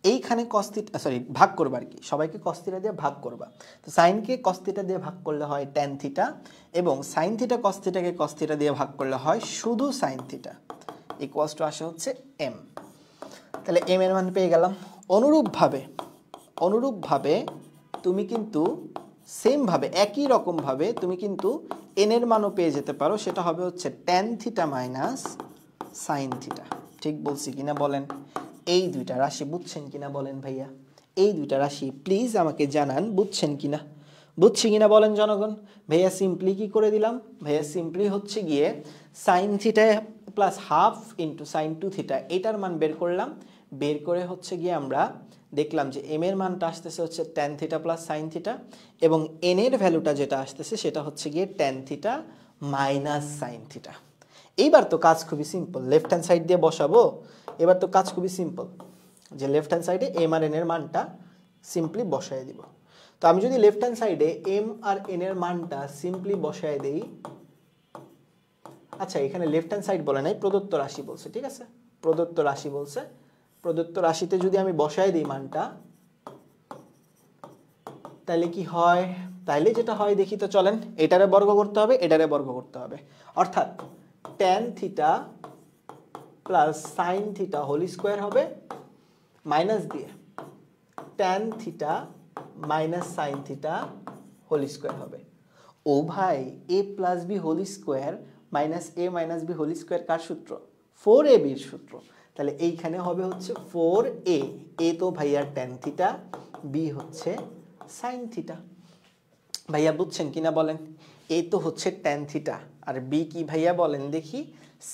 এইখানে কস থিটা ভাগ করবা আর কি, সবাইকে কস থিটা দিয়ে ভাগ করবা। তো সাইনকে কস থিটা দিয়ে ভাগ করলে হয় টেন থিটা, এবং সাইন থিটা কস থিটাকে কস থিটা দিয়ে ভাগ করলে হয় শুধু সাইন থিটা, ইকুয়ালস টু আসে হচ্ছে এম। তাহলে এম এর মান পেয়ে গেলাম। অনুরূপভাবে তুমি কিন্তু সেমভাবে একই রকমভাবে তুমি কিন্তু এন এর মানও পেয়ে যেতে পারো, সেটা হবে হচ্ছে tan theta minus sine theta. ঠিক বলছি কিনা বলেন? এই দুইটা রাশি বুঝছেন কিনা বলেন ভাইয়া? এই দুইটা রাশি প্লিজ আমাকে জানান বুঝছেন কিনা। বুঝছি কিনা বলেন জনগণ? ভাইয়া সিম্পলি কি করে দিলাম? ভাইয়া সিম্পলি হচ্ছে গিয়ে sine theta plus half into sine 2 theta এটার মান বের করলাম। বের করে হচ্ছে গিয়ে আমরা দেখলাম যে এম এর মানটা আসতেছে হচ্ছে tan theta plus sine theta, এবং এন এর ভ্যালুটা যেটা আসতেছে সেটা হচ্ছে গিয়ে tan theta minus sine theta. এইবার তো কাজ খুবই সিম্পল, লেফট হ্যান্ড সাইড দিয়ে বসাবো। এবার তো কাজ খুবই সিম্পল, যে লেফট হ্যান্ড সাইডে এম আর এন এর মানটা সিম্পলি বসায় দিব। তো আমি যদি লেফট হ্যান্ড সাইডে এম আর এন এর মানটা সিম্পলি বসায় দেই, আচ্ছা এখানে লেফট হ্যান্ড সাইড বলে নাই, প্রদত্ত রাশি বলছে, ঠিক আছে? প্রদত্ত রাশি বলছে। প্রদত্ত রাশিতে যদি আমি বসায় দিই মানটা, তাহলে কি হয়? তাহলে যেটা হয় দেখি তো চলেন, এটারে বর্গ করতে হবে, এটারে বর্গ করতে হবে। অর্থাৎ tan theta plus sine theta whole square হবে, মাইনাস দিয়ে tan theta minus sine theta whole square হবে। ও ভাই, A plus B whole square minus A minus B whole square কার সূত্র? 4ab এর সূত্র। তাহলে এইখানে হবে হচ্ছে 4a। এ তো ভাইয়া ট্যান থিটা, বি হচ্ছে সাইন থিটা। ভাইয়া বুঝছেন কিনা বলেন? এ তো হচ্ছে ট্যান থিটা, আর বি কি ভাইয়া বলেন দেখি?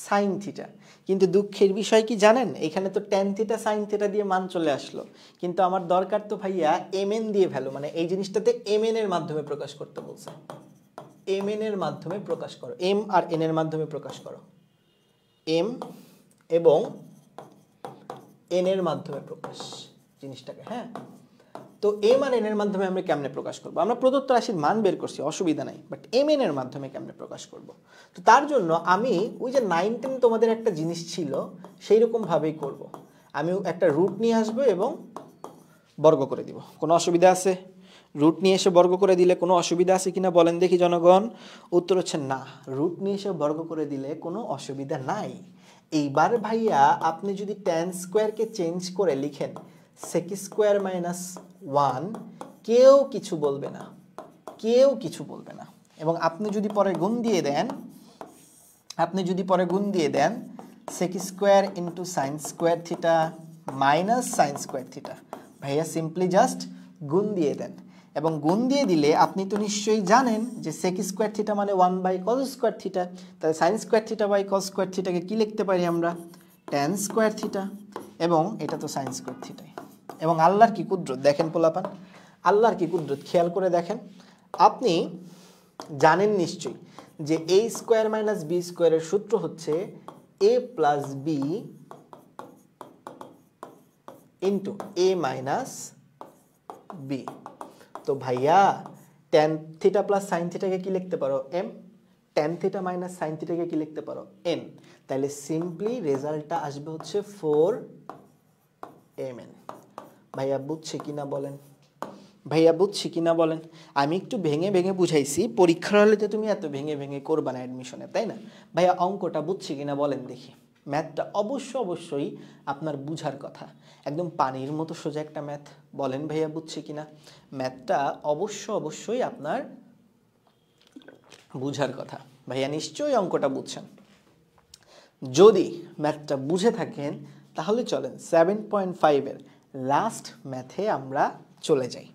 Sine theta. কিন্তু দুঃখের বিষয় কি জানেন, এখানে তো ট্যান থিটা সাইন থিটা দিয়ে মান চলে আসলো, কিন্তু আমার দরকার তো ভাইয়া এম এন দিয়ে ভ্যালু, মানে এই জিনিসটাতে এম এন এর মাধ্যমে প্রকাশ করতে বলছে। এম এন এর মাধ্যমে প্রকাশ করো, এম আর এন এর মাধ্যমে প্রকাশ করো, এম এবং এন এর মাধ্যমে প্রকাশ জিনিসটাকে। হ্যাঁ, তো এম আর এন এর মাধ্যমে আমরা কেমনে প্রকাশ করব? আমরা প্রদত্ত রাশির মান বের করছি, অসুবিধা নাই, বাট এম এন এর মাধ্যমে কেমনে প্রকাশ করব? তো তার জন্য আমি ওই যে 9, 10 তোমাদের একটা জিনিস ছিল সেই রকম ভাবেই করব। আমি একটা রুট নিয়ে আসবো এবং বর্গ করে দিব। কোনো অসুবিধা আছে? রুট নিয়ে এসে বর্গ করে দিলে কোনো অসুবিধা আছে কিনা বলেন দেখি জনগণ? উত্তর হচ্ছে না, রুট নিয়ে এসে বর্গ করে দিলে কোনো অসুবিধা নাই। এইবার ভাইয়া আপনি যদি ট্যান স্কোয়ারকে চেঞ্জ করে লিখেন সেক স্কোয়ার মাইনাস 1, কেউ কিছু বলবে না, কেউ কিছু বলবে না। এবং আপনি যদি পরে গুণ দিয়ে দেন আপনি যদি পরে গুণ দিয়ে দেন sec square into sin square theta minus sin square theta, ভাইয়া সিম্পলি জাস্ট গুণ দিয়ে দেন। এবং গুণ দিয়ে দিলে আপনি তো নিশ্চয়ই জানেন যে sec স্কয়ার থিটা মানে 1/cos স্কয়ার থিটা, তাহলে sin square theta by cos square থিটাকে কি লিখতে পারি আমরা? tan স্কয়ার থিটা, এবং এটা তো sin স্কয়ার থিটাই। এবং আল্লাহর কি কুদরত দেখেন পোলাপান, আল্লাহর কি কুদরত খেয়াল করে দেখেন। আপনি জানেন নিশ্চয়ই যে a স্কয়ার মাইনাস b স্কয়ারের সূত্র হচ্ছে a plus b into a minus b। তো ভাইয়া tan থিটা প্লাস sin থিটাকে কি লিখতে পারো? m। tan theta minus sin থিটাকে কি লিখতে পারো? n। তাহলে সিম্পলি রেজাল্টটা আসবে হচ্ছে 4mn। ভাইয়া বুঝছে কিনা বলেন, ভাইয়া বুঝছি কিনা বলেন। আমি একটু ভেঙে ভেঙে বুঝাইছি, পরীক্ষার হলে তো তুমি এত ভেঙে ভেঙে করবা না অ্যাডমিশনে, তাই না? ভাইয়া অঙ্কটা বুঝছি কিনা বলেন দেখি। ম্যাথটা অবশ্যই আপনার বুঝার কথা, একদম পানির মতো সোজা একটা ম্যাথ। বলেন ভাইয়া বুঝছি কিনা? ম্যাথটা অবশ্যই আপনার বুঝার কথা। ভাইয়া নিশ্চয়ই অঙ্কটা বুঝছেন। যদি ম্যাথটা বুঝে থাকেন তাহলে চলেন 7.5 এর লাস্ট ম্যাথে আমরা চলে যাই।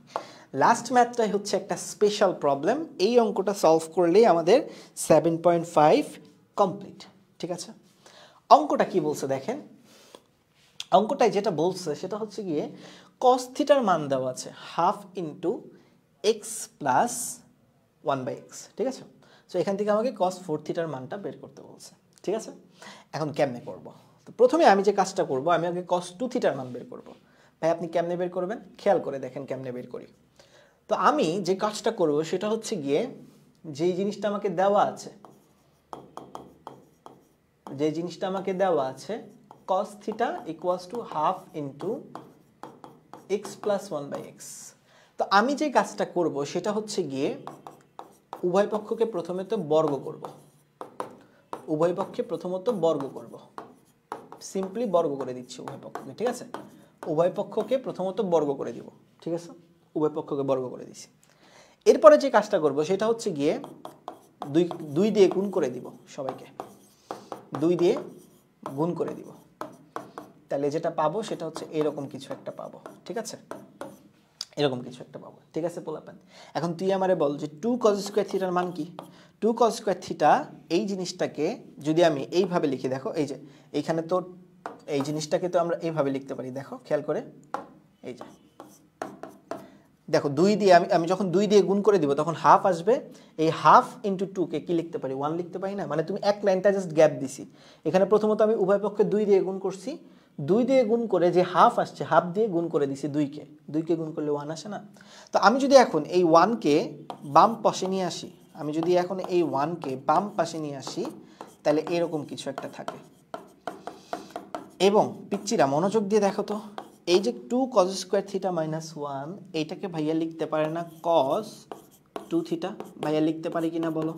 লাস্ট ম্যাথটাই হচ্ছে একটা স্পেশাল প্রবলেম, এই অঙ্কটা সলভ করলেই আমাদের 7.5 কমপ্লিট। ঠিক আছে, অঙ্কটা কি বলছে দেখেন। অঙ্কটায় যেটা বলছে সেটা হচ্ছে গিয়ে cos থিটার মান দেওয়া আছে 1/2 ইন্টু এক্স প্লাস 1/x। ঠিক আছে, সো এখান থেকে আমাকে cos 4 থিটার মানটা বের করতে বলছে। ঠিক আছে, এখন কেমনে করব? তো প্রথমে আমি যে কাজটা করব, আমি আগে cos 2 থিটার মান বের করব। ভাই আপনি কেমনে বের করবেন খেয়াল করে দেখেন কেমনে বের করি। তো আমি যে কাজটা করব সেটা হচ্ছে গিয়ে যেই জিনিসটা আমাকে দেওয়া আছে, যে জিনিসটা আমাকে দেওয়া আছে cos theta equals two 1/2 into x plus 1/x। তো আমি যে কাজটা করব সেটা হচ্ছে গিয়ে উভয় পক্ষকে প্রথমে তো বর্গ করব, উভয় পক্ষে প্রথমত বর্গ করব, সিম্পলি বর্গ করে দিচ্ছি উভয় পক্ষকে। ঠিক আছে, উভয় পক্ষকে প্রথমত বর্গ করে দিব। ঠিক আছে, উভয় পক্ষকে বর্গ করে দিছি। এরপরে যে কাজটা করব সেটা হচ্ছে গিয়ে দুই দিয়ে গুণ করে দিব, সবাইকে 2 দিয়ে গুণ করে দিব। তাহলে যেটা পাবো সেটা হচ্ছে এরকম কিছু একটা পাবো। ঠিক আছে, এরকম কিছু একটা পাবো। ঠিক আছে পোলাপান, এখন তুই আমারে বল যে 2 cos স্কয়ার থিটার মান কি? 2 cos স্কয়ার থিটা এই জিনিসটাকে যদি আমি এইভাবে লিখি, দেখো এই যে এইখানে তো এই জিনিসটাকে তো আমরা এইভাবে লিখতে পারি, দেখো খেয়াল করে, এই যে দেখো 2 দিয়ে আমি যখন 2 দিয়ে গুণ করে দিব তখন 1/2 আসবে। এই 1/2 ইন্টু 2 কে কি লিখতে পারি? 1 লিখতে পারি না? মানে তুমি এক লাইনটা জাস্ট গ্যাপ দিছি। এখানে প্রথমত আমি উভয় পক্ষে 2 দিয়ে গুণ করছি, 2 দিয়ে গুণ করে যে 1/2 আসছে 1/2 দিয়ে গুণ করে দিছি 2 কে গুণ করলে 1 আসে না? তো আমি যদি এখন এই 1 কে বাম পাশে নিয়ে আসি, আমি যদি এখন এই 1 কে বাম পাশে নিয়ে আসি তাহলে এরকম কিছু একটা থাকে। এবং পিচ্চিরা মনোযোগ দিয়ে দেখো তো, এই যে 2 cos স্কয়ার থিটা মাইনাস 1 এইটাকে ভাইয়া লিখতে পারে না cos 2 থিটা? ভাইয়া লিখতে পারে কিনা বলো?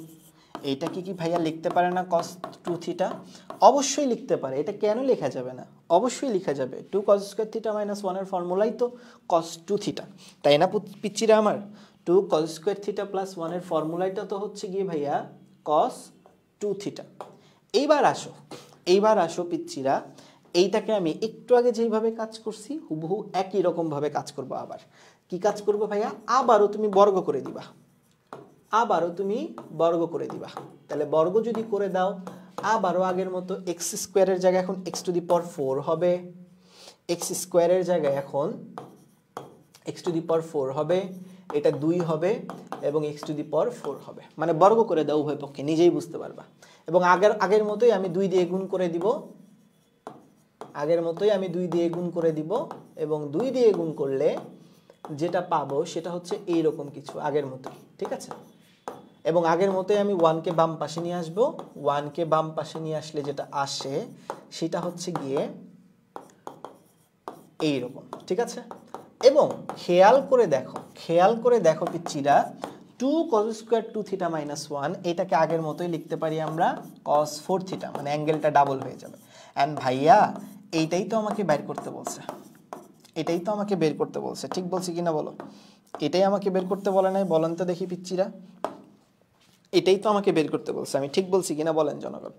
এইটাকে কি ভাইয়া লিখতে পারে না cos 2 থিটা? অবশ্যই লিখতে পারে। এটা কেন লেখা যাবে না? অবশ্যই লেখা যাবে। 2 cos স্কয়ার থিটা মাইনাস 1 এর ফর্মুলাই তো cos 2 থিটা, তাই না পিচ্চিরা আমার? 2 cos স্কয়ার থিটা প্লাস 1 এর ফর্মুলাটা তো হচ্ছে গিয়ে ভাইয়া cos 2 থিটা। এইবার আসো পিচ্চিরা, এইটাকে আমি একটু আগে যেইভাবে কাজ করছি হুবহু একই রকম ভাবে কাজ করব। আবার কি কাজ করব ভাইয়া? আবারও তুমি বর্গ করে দিবা, আবারও তুমি বর্গ করে দিবা। তাহলে বর্গ যদি করে দাও আবারও আগের মতো এক্স স্কোয়ারের জায়গায় এখন এক্স টু দি পাওয়ার 4 হবে, এক্স স্কোয়ারের জায়গায় এখন এক্স টু দি পাওয়ার 4 হবে, এটা 2 হবে এবং এক্স টু দি পাওয়ার 4 হবে। মানে বর্গ করে দাও উভয় পক্ষে, নিজেই বুঝতে পারবা। এবং আগের মতোই আমি 2 দিয়ে গুণ করে দিব, আগের মতোই আমি 2 দিয়ে গুণ করে দিব এবং 2 দিয়ে গুণ করলে যেটা পাবো সেটা হচ্ছে এইরকম কিছু আগের মতোই। ঠিক আছে, এবং আগের মতোই আমি 1 কে বাম পাশে নিয়ে আসবো, 1 কে বাম পাশে নিয়ে আসলে যেটা আসে সেটা হচ্ছে গিয়ে এইরকম। ঠিক আছে, এবং খেয়াল করে দেখো পিচ্চিরা 2 cos স্কয়ার 2 থিটা মাইনাস 1 এটাকে আগের মতোই লিখতে পারি আমরা cos 4 থিটা, মানে অ্যাঙ্গেলটা ডাবল হয়ে যাবে। এন্ড ভাইয়া এইটাই তো আমাকে বের করতে বলছে, এটাই তো আমাকে বের করতে বলছে। ঠিক বলছি কিনা বলো? এটাই আমাকে বের করতে বলে নাই? বলেন তো দেখি পিচ্চিরা, এটাই তো আমাকে বের করতে বলছে। আমি ঠিক বলছি কিনা বলেন জনগণ?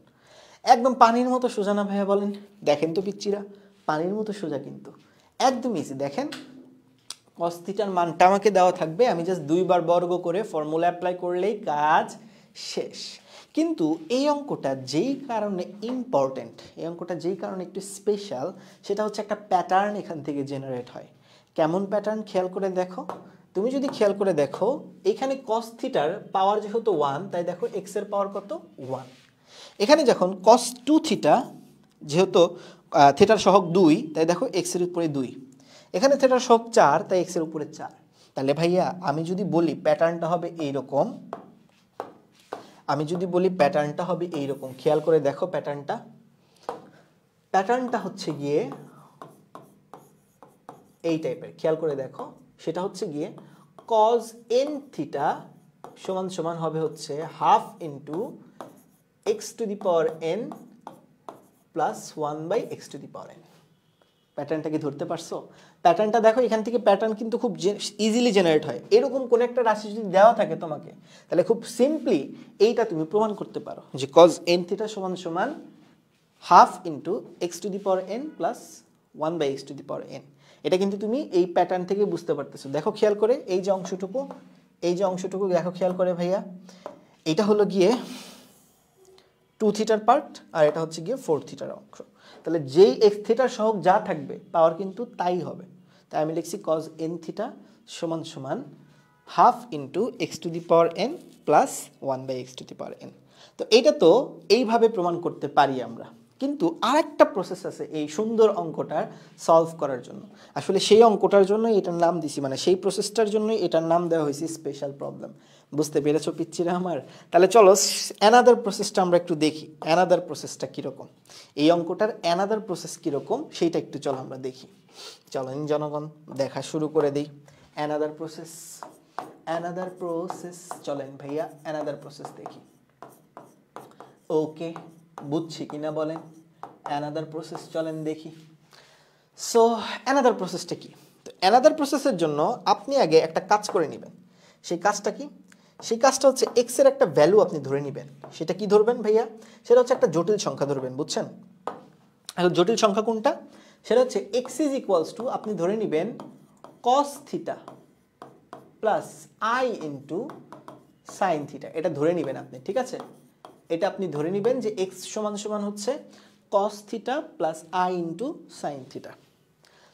একদম পানির মতো সোজা না ভাইয়া বলেন? দেখেন তো পিচ্চিরা, পানির মতো সোজা কিন্তু, একদম ইজি। দেখেন cos থিটার মানটা আমাকে দেওয়া থাকবে, আমি জাস্ট 2 বার বর্গ করে ফর্মুলা অ্যাপ্লাই করলেই কাজ শেষ। কিন্তু এই অঙ্কটা যেই কারণে ইম্পর্টেন্ট, এই অঙ্কটা যেই কারণে একটু স্পেশাল, সেটা হচ্ছে একটা প্যাটার্ন এখান থেকে জেনারেট হয়। কেমন প্যাটার্ন খেয়াল করে দেখো। তুমি যদি খেয়াল করে দেখো, এখানে cos থিটার পাওয়ার যেহেতু 1, তাই দেখো x এর পাওয়ার কত 1। এখানে যখন cos 2 থিটা, যেহেতু থিটার সহগ 2, তাই দেখো x এর উপরে 2। এখানে থিটার সহগ 4, তাই x এর উপরে 4। তাহলে ভাইয়া আমি যদি বলি প্যাটার্নটা হবে এইরকম, আমি যদি বলি প্যাটার্নটা হবে এইরকম, খেয়াল করে দেখো প্যাটার্নটা। প্যাটার্নটা হচ্ছে গিয়ে এই টাইপের, খেয়াল করে দেখো। সেটা হচ্ছে গিয়ে cos n থিটা সমান সমান হবে হচ্ছে half into x two the power n plus 1/x two the power n। প্যাটার্নটা কি ধরতে পারছো? প্যাটার্নটা দেখো, এখান থেকে প্যাটার্ন কিন্তু খুব ইজিলি জেনারেট হয়। এরকম কোন একটা রাশি যদি দেওয়া থাকে তোমাকে, তাহলে খুব সিম্পলি এইটা তুমি প্রমাণ করতে পারো যে cos n থিটা সমান সমান half into x two the power n plus 1/x two the power n। এটা কিন্তু তুমি এই প্যাটার্ন থেকে বুঝতে পারতেছো। দেখো খেয়াল করে, এই যে অংশটুকু, এই যে অংশটুকু দেখো খেয়াল করে ভাইয়া, এটা হলো গিয়ে 2 থিটার পার্ট, আর এটা হচ্ছে গিয়ে 4 থিটার অংশ। তাহলে যেই x থিটার সহগ যা থাকবে পাওয়ার কিন্তু তাই হবে। তাই আমি লিখছি cos n থিটা সমান সমান half into x two the power n plus 1/x two the power n। তো এইটা তো এইভাবে প্রমাণ করতে পারি আমরা, কিন্তু আরেকটা প্রসেস আছে এই সুন্দর অঙ্কটার সলভ করার জন্য। আসলে সেই অঙ্কটার জন্যই এটার নাম দিছি, মানে সেই প্রসেসটার জন্যই এটার নাম দেওয়া হয়েছে স্পেশাল প্রবলেম। বুঝতে পেরেছো পিচ্চিরা আমার? তাহলে চলো অ্যানাদার প্রসেসটা আমরা একটু দেখি, অ্যানাদার প্রসেসটা কীরকম, এই অঙ্কটার অ্যানাদার প্রসেস কীরকম সেইটা একটু চলো আমরা দেখি। চলেন জনগণ দেখা শুরু করে দিই। অ্যানাদার প্রসেস, অ্যানাদার প্রসেস, চলেন ভাইয়া অ্যানাদার প্রসেস দেখি। ওকে, বুঝছি কিনা বলেন? অ্যানাদার প্রসেস চলেন দেখি। সো অ্যানাদার প্রসেসটা কি? তো অ্যানাদার প্রসেসের জন্য আপনি আগে একটা কাজ করে নেবেন। সেই কাজটা কি? সেই কাজটা হচ্ছে এক্স এর একটা ভ্যালু আপনি ধরে নেবেন। সেটা কি ধরবেন ভাইয়া? সেটা হচ্ছে একটা জটিল সংখ্যা ধরবেন, বুঝছেন? এখন জটিল সংখ্যা কোনটা? সেটা হচ্ছে এক্স ইজ ইকুয়ালস টু, আপনি ধরে নেবেন কস theta plus I into sine theta. এটা ধরে নেবেন আপনি, ঠিক আছে? এটা আপনি ধরে নেবেন যে x সমান সমান হচ্ছে cos theta plus i into sine theta.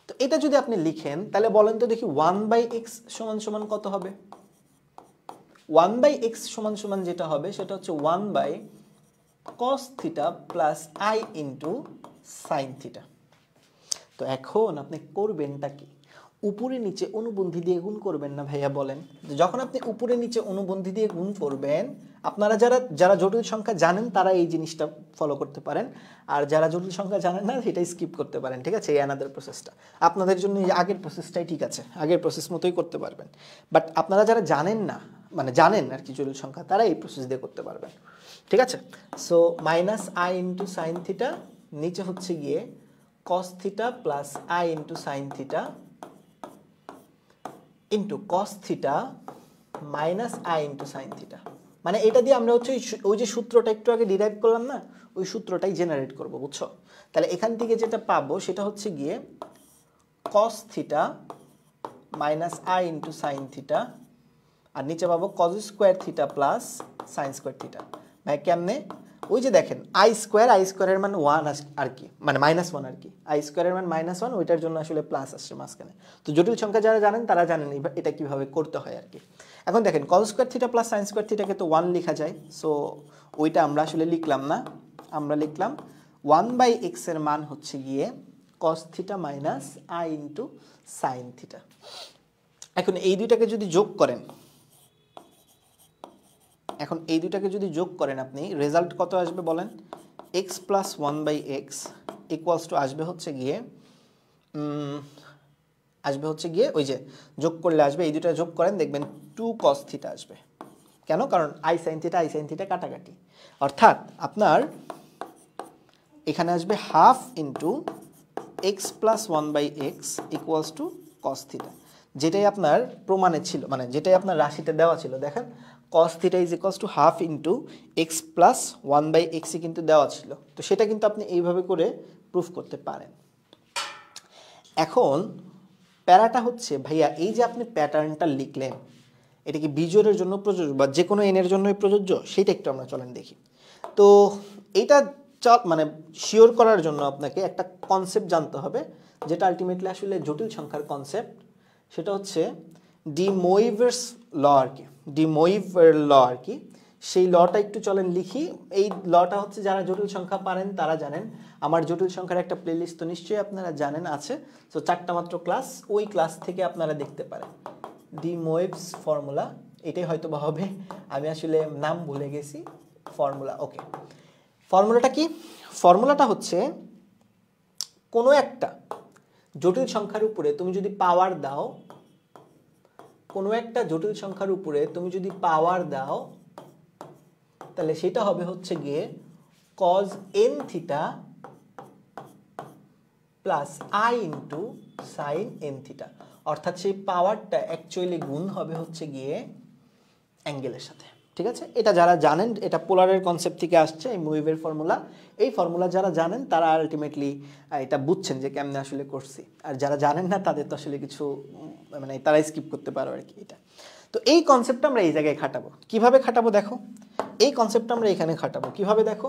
তো এটা যদি আপনি লিখেন, তাহলে বলেন তো দেখি 1/x সমান সমান কত হবে? 1/x সমান সমান যেটা হবে সেটা হচ্ছে 1/cos theta plus i into sine theta. তো এখন আপনি করবেনটা কি? উপরে নিচে অনুবন্ধী দিয়ে গুণ করবেন না ভাইয়া বলেন? যখন আপনি উপরে নিচে অনুবন্ধী দিয়ে গুণ করবেন, আপনারা যারা জটিল সংখ্যা জানেন তারা এই জিনিসটা ফলো করতে পারেন, আর যারা জটিল সংখ্যা জানেন না সেটা স্কিপ করতে পারেন, ঠিক আছে? এই অ্যানাদার প্রসেসটা আপনাদের জন্য এই আগের প্রসেসটাই ঠিক আছে, আগের প্রসেস মতোই করতে পারবেন। বাট আপনারা যারা জানেন না, মানে জানেন আর কি জটিল সংখ্যা, তারা এই প্রসেস দিয়ে করতে পারবেন, ঠিক আছে? So minus i into sine theta, নিচে হচ্ছে গিয়ে cos theta plus I into sine theta into cos theta minus i into sine theta. মানে এটা দিয়ে আমরা হচ্ছে ওই যে সূত্রটা একটু আগে ডিরাইভ করলাম না, ওই সূত্রটাই জেনারেট করব, বুঝছো? তাহলে এখান থেকে যেটা পাবো সেটা হচ্ছে গিয়ে cos theta minus i into sine theta, আর নিচে পাবো cos square theta plus sine square theta. ভাই কেমনে? ওই যে দেখেন আই স্কোয়ারের মান 1 আর কি, মানে -1 আর কি। আই স্কোয়ারের মান -1, ওইটার জন্য আসলে প্লাস আসছে মাঝখানে। তো জটিল সংখ্যা যারা জানেন তারা জানেন এটা কিভাবে করতে হয় আর কি। এখন দেখেন cos square theta plus sine square থিটাকে তো 1 লেখা যায়, সো ওইটা আমরা আসলে লিখলাম না, আমরা লিখলাম 1/x এর মান হচ্ছে গিয়ে cos theta minus i into sine theta. এখন এই দুইটাকে যদি যোগ করেন, আপনি রেজাল্ট কত আসবে বলেন? x plus 1/x equals to আসবে হচ্ছে গিয়ে ওই যে যোগ করলে আসবে, এই দুটা যোগ করেন দেখবেন 2 cos থিটা আসবে। কেন? কারণ আই সাইন থিটা কাটাকাটি, অর্থাৎ আপনার এখানে আসবে half into x plus 1/x equals to cos theta, যেটাই আপনার প্রমাণে ছিল, মানে যেটাই আপনার রাশিতে দেওয়া ছিল। দেখেন cos theta is equals to half into x plus 1/x কিন্তু দেওয়া ছিল। তো সেটা কিন্তু আপনি এইভাবে করে প্রুফ করতে পারেন। এখন প্যারাটা হচ্ছে ভাইয়া এই যে আপনি প্যাটার্নটা লিখলেন এটা কি বিজোড়ের জন্য প্রযোজ্য বা যে কোনো এনের জন্যই প্রযোজ্য সেটা একটু আমরা চলেন দেখি। তো এইটা মানে শিওর করার জন্য আপনাকে একটা কনসেপ্ট জানতে হবে যেটা আলটিমেটলি আসলে জটিল সংখ্যার কনসেপ্ট, সেটা হচ্ছে ডি মোইভেরস ল আর কি, ডি মোইভের ল আর কি। সেই লটা একটু চলেন লিখি। এই লটা হচ্ছে যারা জটিল সংখ্যা পারেন তারা জানেন। আমার জটিল সংখ্যার একটা প্লেলিস্ট তো নিশ্চয়ই আপনারা জানেন আছে, তো 4টা মাত্র ক্লাস, ওই ক্লাস থেকে আপনারা দেখতে পারেন। ডি মোইভস ফর্মুলা এটাই হয়তো বা হবে, আমি আসলে নাম ভুলে গেছি। ফর্মুলা, ওকে, ফর্মুলাটা কি? ফর্মুলাটা হচ্ছে কোনো একটা জটিল সংখ্যার উপরে তুমি যদি পাওয়ার দাও, কোনো একটা জটিল সংখ্যার উপরে তুমি যদি পাওয়ার দাও তাহলে সেটা হবে হচ্ছে গিয়ে cos n theta plus i into sign n theta. অর্থাৎ সেই পাওয়ারটা অ্যাকচুয়ালি গুণ হবে হচ্ছে গিয়ে অ্যাঙ্গেলের সাথে, ঠিক আছে? এটা যারা জানেন, এটা পোলারের কনসেপ্ট থেকে আসছে এই মুভির ফর্মুলা। এই ফর্মুলা যারা জানেন তারা আলটিমেটলি এটা বুঝছেন যে কেমনে আসলে করছি, আর যারা জানেন না তাদের তো আসলে কিছু মানে তারা স্কিপ করতে পারো আর কি এটা। তো এই কনসেপ্টটা আমরা এই জায়গায় খাটাবো। কিভাবে খাটাবো দেখো, এই কনসেপ্টটা আমরা এখানে খাটাবো কিভাবে দেখো,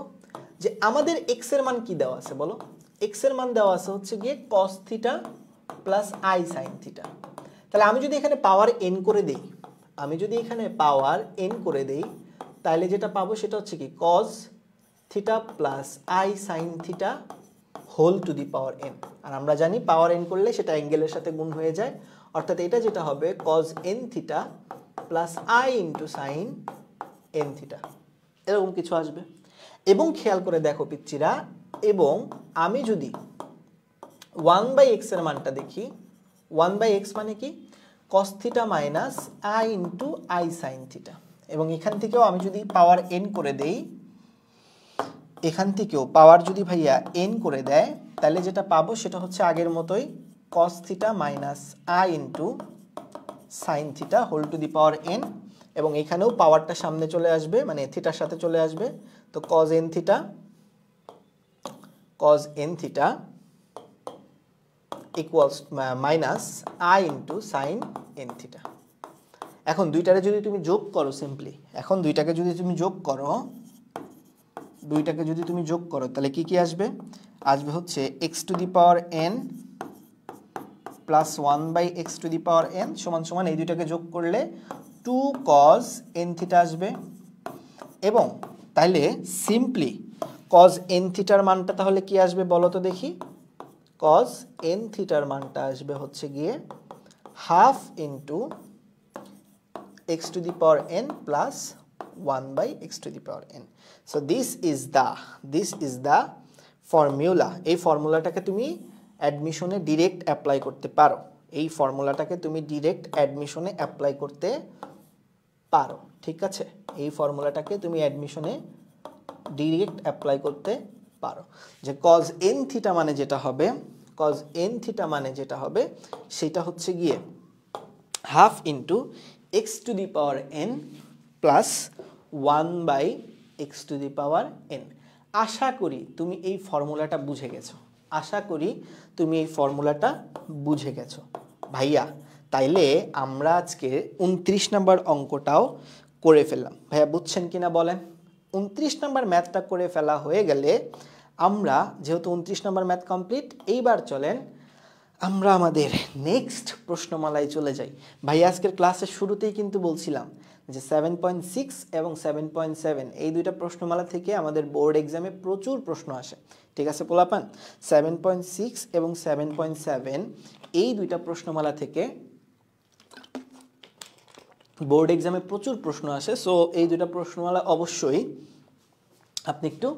যে আমাদের এক্স এর মান কি দেওয়া আছে বলো? এক্স এর মান দেওয়া আছে হচ্ছে গিয়ে cos theta plus i sin theta. তাহলে আমি যদি এখানে পাওয়ার n করে দেই, আমি যদি এখানে পাওয়ার n করে দেই তাহলে যেটা পাবো সেটা হচ্ছে কি cos theta plus i sin theta whole to the power n। আর আমরা জানি পাওয়ার n করলে সেটা অ্যাঙ্গেলের সাথে গুণ হয়ে যায়, অর্থাৎ এটা যেটা হবে cos n theta plus i into sign n theta, এরকম কিছু আসবে। এবং খেয়াল করে দেখো পিচ্চিরা, এবং আমি যদি 1/x এর মানটা দেখি, 1/x মানে কি cos theta minus i into i sine theta. এবং এখান থেকেও আমি যদি পাওয়ার n করে দেই, এখান থেকেও পাওয়ার যদি ভাইয়া n করে দেয় তাহলে যেটা পাবো সেটা হচ্ছে আগের মতোই cos theta minus i into sine theta whole to the power n। এবং এখানেও পাওয়ারটা সামনে চলে আসবে, মানে থিটার সাথে চলে আসবে। তো cos n theta equals minus i into sign n theta. এখন দুইটারে যদি তুমি যোগ করো সিম্পলি, এখন দুইটাকে যদি তুমি যোগ করো, তাহলে কি কি আসবে? আসবে হচ্ছে x two the power n plus 1/x two the power n সমান সমান এই দুইটাকে যোগ করলে 2 cos n থিটা আসবে। এবং তাইলে সিম্পলি cos n থিটার মানটা তাহলে কি আসবে বলো তো দেখি? cos n থিটার মানটা আসবে হচ্ছে গিয়ে half into x to the power n plus 1/x to the power n. So this is the formula. এই ফর্মুলাটাকে তুমি অ্যাডমিশনে ডিরেক্ট অ্যাপ্লাই করতে পারো, এই ফর্মুলাটাকে তুমি ডিরেক্ট অ্যাডমিশনে অ্যাপ্লাই করতে পারো, ঠিক আছে? এই ফর্মুলাটাকে তুমি অ্যাডমিশনে ডিরেক্ট অ্যাপ্লাই করতে পারো যে cos n থিটা মানে যেটা হবে, cos n থিটা মানে যেটা হবে সেটা হচ্ছে গিয়ে half into x two the power n plus 1/x two the power n। আশা করি তুমি এই ফর্মুলাটা বুঝে গেছো, আশা করি তুমি এই ফর্মুলাটা বুঝে গেছো ভাইয়া। তাইলে আমরা আজকে 29 নম্বর অঙ্কটাও করে ফেললাম। ভাইয়া বুঝছেন কিনা বলেন? 29 নম্বর ম্যাথটা করে ফেলা হয়ে গেলে আমরা যেহেতু 29 নম্বর ম্যাথ কমপ্লিট, এইবার চলেন আমরা আমাদের নেক্সট প্রশ্নমালায় চলে যাই। ভাই আজকের ক্লাসের শুরুতেই কিন্তু বলছিলাম যে 7.6 এবং 7.7 এই দুইটা প্রশ্নমালা থেকে আমাদের বোর্ড এক্সামে প্রচুর প্রশ্ন আসে, ঠিক আছে পোলাপান? 7.6 এবং 7.7 এই দুইটা প্রশ্নমালা থেকে বোর্ড এক্সামে প্রচুর প্রশ্ন আসে। সো এই দুইটা প্রশ্নমালা অবশ্যই আপনি একটু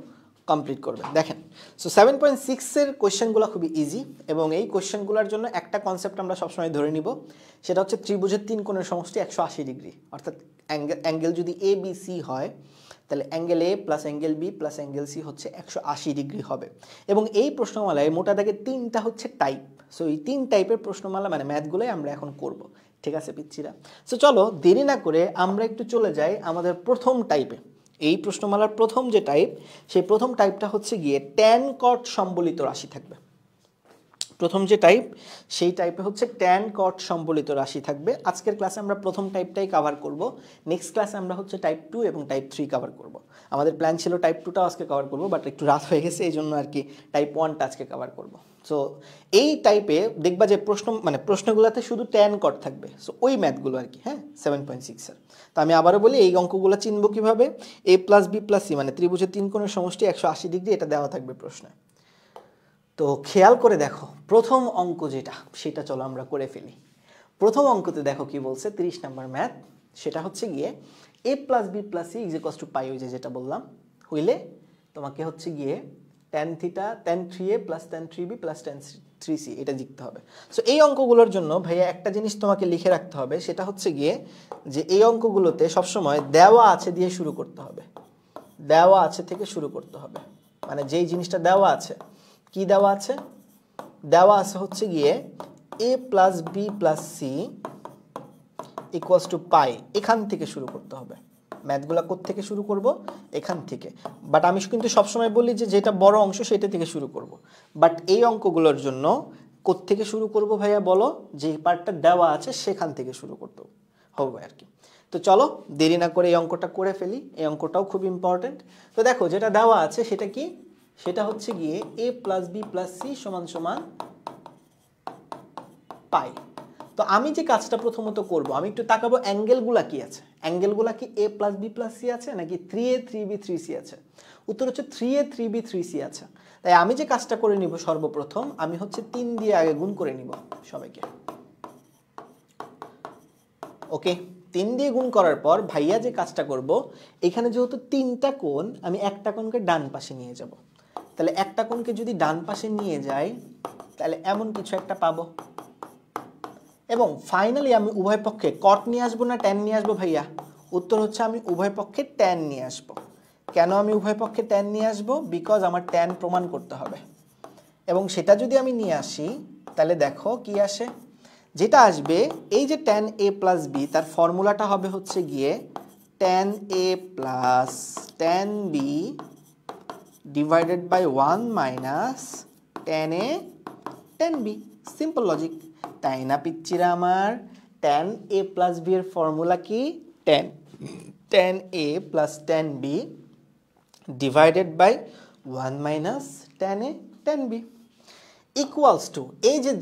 কমপ্লিট করবেন। দেখেন, সো 7.6 এর কোয়েশ্চেনগুলো খুবই ইজি, এবং এই কোয়েশ্চেনগুলোর জন্য একটা কনসেপ্ট আমরা সবসময় ধরে নিব, সেটা হচ্ছে ত্রিভুজের 3 কোণের সমষ্টি 180 ডিগ্রি। অর্থাৎ অ্যাঙ্গেল যদি এ বি সি হয় তাহলে angle A plus angle B plus angle C হচ্ছে 180 ডিগ্রি হবে। এবং এই প্রশ্নমালায় মোটা দাগে 3টা হচ্ছে টাইপ, সো এই 3 টাইপের প্রশ্নমালা মানে ম্যাথগুলোই আমরা এখন করব, ঠিক আছে পিচ্ছিরা? সো চলো দেরি না করে আমরা একটু চলে যাই আমাদের প্রথম টাইপে। এই প্রশ্নমালার প্রথম যে টাইপ, সেই প্রথম টাইপটা হচ্ছে গিয়ে ট্যান কট সম্বলিত রাশি থাকবে। প্রথম যে টাইপ, সেই টাইপে হচ্ছে ট্যান কট সম্বলিত রাশি থাকবে। আজকের ক্লাসে আমরা প্রথম টাইপটাই কভার করব, নেক্সট ক্লাসে আমরা হচ্ছে টাইপ 2 এবং টাইপ 3 কভার করব। আমাদের প্ল্যান ছিল টাইপ 2টাও আজকে কভার করব, বাট একটু রাত হয়ে গেছে, এই জন্য আর কি টাইপ 1টা আজকে কভার করব। সো এই টাইপে দেখবা যে প্রশ্নগুলোতে শুধু ট্যান কট থাকবে, সো ওই ম্যাথগুলো আর কি, হ্যাঁ 7.6 এর। তো আমি আবারও বলি, এই অঙ্কগুলো চিনব কিভাবে? a + b + c মানে ত্রিভুজের 3 কোণের সমষ্টি 180 ডিগ্রি, এটা দেওয়া থাকবে প্রশ্নে। তো খেয়াল করে দেখো প্রথম অঙ্ক যেটা, সেটা চলো আমরা করে ফেলি। প্রথম অঙ্কতে দেখো কি বলছে, 30 নম্বর ম্যাথ, সেটা হচ্ছে গিয়ে a + b + c = π, ওই যেটা বললাম, হইলে তোমাকে হচ্ছে গিয়ে tan θ tan 3a + tan 3b + tan 3c এটা লিখতে হবে। সো এই অঙ্কগুলোর জন্য ভাইয়া একটা জিনিস তোমাকে লিখে রাখতে হবে, সেটা হচ্ছে গিয়ে যে এই অঙ্কগুলোতে সবসময় দেওয়া আছে দিয়ে শুরু করতে হবে, দেওয়া আছে থেকে শুরু করতে হবে। মানে যেই জিনিসটা দেওয়া আছে, কি দেওয়া আছে? দেওয়া আছে হচ্ছে গিয়ে a + b + c = π, এখান থেকে শুরু করতে হবে। ম্যাথগুলো কোথা থেকে শুরু করব? এখান থেকে। বাট আমি কিন্তু সবসময় বলি যে যেটা বড় অংশ সেটা থেকে শুরু করব, বাট এই অঙ্কগুলোর জন্য কোথা থেকে শুরু করব ভাইয়া বলো? যে পার্টটা দেওয়া আছে সেখান থেকে শুরু করতে হবে আর কি। তো চলো দেরি না করে এই অঙ্কটা করে ফেলি, এই অঙ্কটাও খুব ইম্পর্টেন্ট। তো দেখো যেটা দেওয়া আছে সেটা কি? সেটা হচ্ছে গিয়ে a + b + c = π। তো আমি যে কাজটা প্রথমত করব, আমি একটু তাকাবো অ্যাঙ্গেলগুলা কি আছে। অ্যাঙ্গেলগুলা কি a + b + c আছে নাকি 3a 3b 3c আছে? উত্তর হচ্ছে 3a 3b 3c আছে। তাই আমি যে কাজটা করে নিব সর্বপ্রথম, আমি হচ্ছে 3 দিয়ে আগে গুণ করে নিব সবাইকে। ওকে, 3 দিয়ে গুণ করার পর ভাইয়া যে কাজটা করব, এখানে যেহেতু 3টা কোণ, আমি একটা কোণকে ডান পাশে নিয়ে যাব। তাহলে একটা কোণকে যদি ডান পাশে নিয়ে যাই, তাহলে এমন কিছু একটা পাবো। এবং ফাইনালি আমি উভয় পক্ষে কট নিয়ে আসবো না ট্যান নিয়ে আসবো ভাইয়া? উত্তর হচ্ছে আমি উভয় পক্ষে ট্যান নিয়ে আসবো। কেন আমি উভয় পক্ষে ট্যান নিয়ে আসবো? বিকজ আমার ট্যান প্রমাণ করতে হবে। এবং সেটা যদি আমি নিয়ে আসি, তাহলে দেখো কি আসে। যেটা আসবে, এই যে tan a + b, তার ফর্মুলাটা হবে হচ্ছে গিয়ে tan a + tan b divided by 1 - tan a tan b। Simple logic, তাই না পিচ্চিরা আমার? tan a + b এর ফর্মুলা কি? tan a + tan b divided by 1 - tan a tan b equals two, এই যে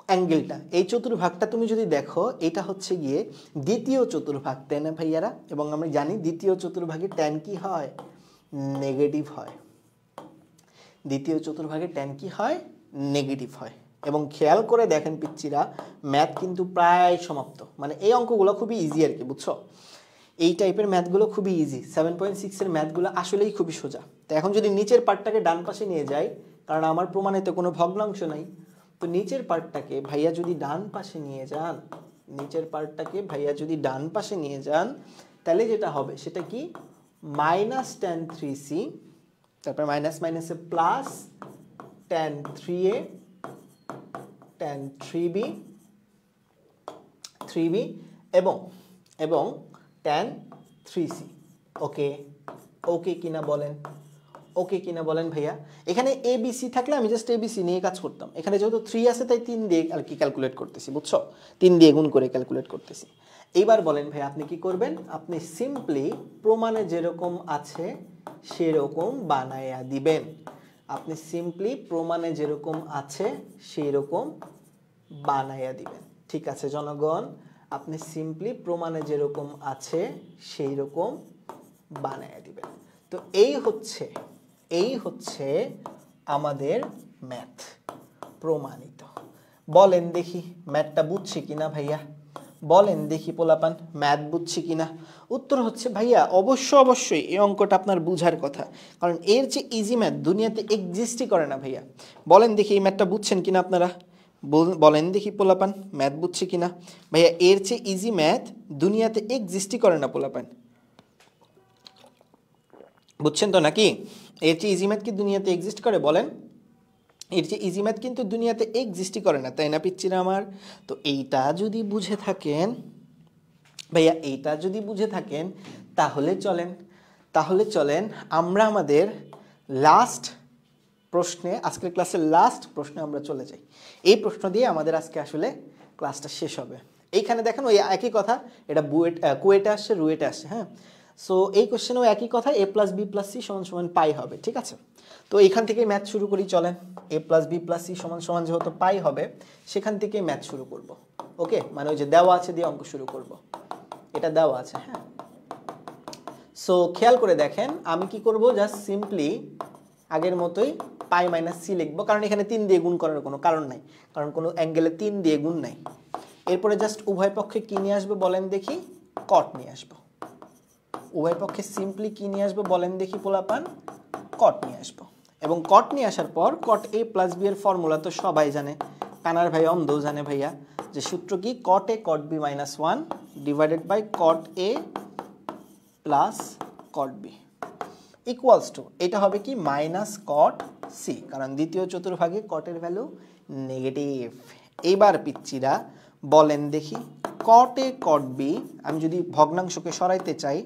অ্যাঙ্গেলটা, এই চতুর্ভাগটা তুমি যদি দেখো, এটা হচ্ছে গিয়ে দ্বিতীয় চতুর্ভাগ, তাই না ভাইয়ারা? এবং আমরা জানি দ্বিতীয় চতুর্ভাগে ট্যান কি হয়? নেগেটিভ হয়। দ্বিতীয় চতুর্ভাগে ট্যান কি হয়? নেগেটিভ হয়। এবং খেয়াল করে দেখেন পিচ্চিরা, ম্যাথ কিন্তু প্রায় সমাপ্ত। মানে এই অঙ্কগুলো খুবই ইজি আর কি, বুঝছো? এই টাইপের ম্যাথগুলো খুবই ইজি। 7.6 এর ম্যাথগুলো আসলেই খুবই সোজা। তো এখন যদি নিচের পার্টটাকে ডান পাশে নিয়ে যাই, কারণ আমার প্রমাণে তো কোনো ভগ্নাংশ নাই, তো নিচের পার্টটাকে ভাইয়া যদি ডান পাশে নিয়ে যান, নিচের পার্টটাকে ভাইয়া যদি ডান পাশে নিয়ে যান, তাহলে যেটা হবে সেটা কি? -tan 3c, তারপর মাইনাস মাইনাসে plus tan 3a tan 3b এবং tan 3c। ওকে, ওকে কিনা বলেন? ওকে কিনা বলেন ভাইয়া? এখানে ABC থাকলে আমি জাস্ট ABC নিয়ে কাজ করতাম। এখানে যেহেতু 3 আছে তাই 3 দিয়ে আর কি ক্যালকুলেট করতেছি, বুঝছো? 3 দিয়ে গুণ করে ক্যালকুলেট করতেছি। এইবার বলেন ভাই আপনি কি করবেন? আপনি সিম্পলি প্রমাণে যেরকম আছে সেরকম বানায়া দিবেন। আপনি সিম্পলি প্রমাণে যেরকম আছে সেই রকম বানায়া দিবেন। ঠিক আছে জনগণ? আপনি সিম্পলি প্রমাণে যেরকম আছে সেই রকম বানায়া দিবেন। তো এই হচ্ছে আমাদের ম্যাথ প্রমাণিত। বলেন দেখি ম্যাথটা বুঝছি কিনা ভাইয়া? বলেন দেখি পোলাপান, ম্যাথ বুঝছি কিনা? উত্তর হচ্ছে ভাইয়া অবশ্যই এই অঙ্কটা আপনার বুঝার কথা, কারণ এর যে ইজি ম্যাথ দুনিয়াতে এক্সিস্টই করে না ভাইয়া। বলেন দেখি এই ম্যাথটা বুঝছেন কিনা আপনারা? বলেন দেখি পোলাপান, ম্যাথ বুঝছি কিনা? ভাইয়া এর যে ইজি ম্যাথ দুনিয়াতে এক্সিস্টই করে না পোলাপান, বুঝছেন তো নাকি? এর চেয়ে ইজি ম্যাথ কি দুনিয়াতে এক্সিস্ট করে বলেন? এর যে ইজি ম্যাথ কিন্তু দুনিয়াতে এক্সিস্টই করে না, তাই না পিচ্চিরা আমার? তো এইটা যদি বুঝে থাকেন ভাইয়া, এইটা যদি বুঝে থাকেন তাহলে চলেন আমরা আমাদের লাস্ট প্রশ্নে, আজকের ক্লাসের লাস্ট প্রশ্নে আমরা চলে যাই। এই প্রশ্ন দিয়ে আমাদের আজকে আসলে ক্লাসটা শেষ হবে। এইখানে দেখেন ওই একই কথা, এটা কুয়েটে আসছে, রুয়েটে আসছে, হ্যাঁ। সো এই কোশ্চেনেও একই কথা, a + b + c = পাই হবে, ঠিক আছে? তো এখান থেকেই ম্যাথ শুরু করি, চলেন। a + b + c = যেহেতু পাই হবে, সেখান থেকেই ম্যাথ শুরু করব। ওকে, মানে ওই যে দেওয়া আছে দিয়ে অঙ্ক শুরু করব, এটা দেওয়া আছে, হ্যাঁ। সো খেয়াল করে দেখেন, আমি কি করব, জাস্ট সিম্পলি আগের মতোই পাই - c লিখবো, কারণ এখানে 3 দিয়ে গুণ করার কোনো কারণ নাই, কারণ কোনো অ্যাঙ্গেলে 3 দিয়ে গুণ নাই। এরপরে জাস্ট উভয় পক্ষে কি নিয়ে আসবে বলেন দেখি, কট নিয়ে আসবো। উভয় পক্ষে সিম্পলি কি নিয়ে আসবো বলেন দেখি পোলাপান, কট নিয়ে আসবো। এবং কট নিয়ে আসার পর কট a + b এর ফর্মুলা তো সবাই জানে, কানার ভাই অন্ধও জানে ভাইয়া, যে সূত্র কি, cot a cot b - 1 divided by cot a plus cot b equals to, এটা হবে কি -cot c, কারণ দ্বিতীয় চতুর্ভাগে কটের ভ্যালু নেগেটিভ। এইবার পিচ্চিরা বলেন দেখি, cot a cot b আমি যদি ভগ্নাংশকে সরাইতে চাই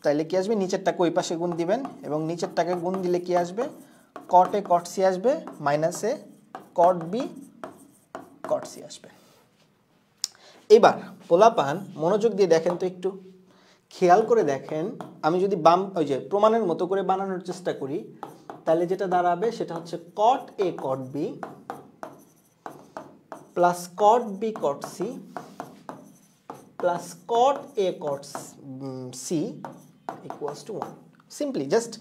তাহলে কি আসবে, নিচেরটাকে ওই পাশে গুণ দিবেন, এবং নিচেরটাকে গুণ দিলে কি আসবে, cot a cot c আসবে, -a cot b cot c আসবে। এবার পোলাপান মনোযোগ দিয়ে দেখেন তো, একটু খেয়াল করে দেখেন, আমি যদি ওই যে প্রমাণের মতো করে বানানোর চেষ্টা করি, তাহলে যেটা দাঁড়াবে সেটা হচ্ছে cot a cot b plus cot b cot c plus cot a cot c equals to 1। Simply just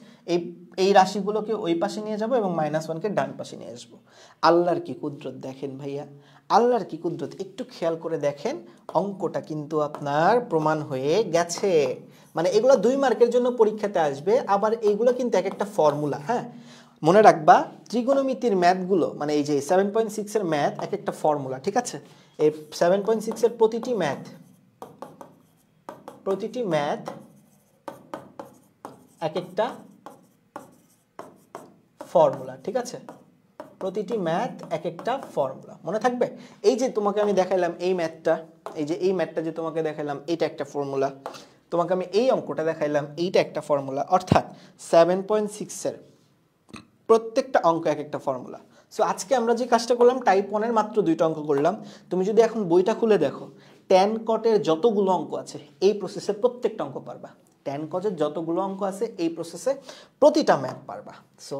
এই রাশিগুলোকে ওই পাশে নিয়ে যাব এবং -1কে ডান পাশে নিয়ে আসবো। আল্লাহর কি কুদরত দেখেন ভাইয়া, আল্লাহর কি কুদরত, একটু খেয়াল করে দেখেন, অঙ্কটা কিন্তু আপনার প্রমাণ হয়ে গেছে। মানে এগুলো 2 মার্কের জন্য পরীক্ষাতে আসবে, আবার এইগুলো কিন্তু এক একটা ফর্মুলা, হ্যাঁ। মনে রাখবা ত্রিগোণমিতির ম্যাথগুলো, মানে এই যে 7.6 এর ম্যাথ এক একটা ফর্মুলা, ঠিক আছে? এই 7.6 এর প্রতিটি ম্যাথ এক একটা ফর্মুলা, ঠিক আছে? প্রতিটি ম্যাথ এক একটা ফর্মুলা, মনে থাকবে? এই যে তোমাকে আমি দেখাইলাম এই ম্যাথটা, এই ম্যাথটা যে তোমাকে দেখাইলাম এটা একটা ফর্মুলা, তোমাকে আমি এই অঙ্কটা দেখাইলাম এইটা একটা ফর্মুলা, অর্থাৎ 7.6 এর প্রত্যেকটা অঙ্ক এক একটা ফর্মুলা। সো আজকে আমরা যে কাজটা করলাম, টাইপ 1 এর মাত্র 2টা অঙ্ক করলাম। তুমি যদি এখন বইটা খুলে দেখো, tan cot এর যতগুলো অঙ্ক আছে এই প্রসেসে প্রত্যেকটা অঙ্ক পারবা। tan cot এর যতগুলো অঙ্ক আছে এই প্রসেসে প্রতিটা ম্যাথ পারবা। সো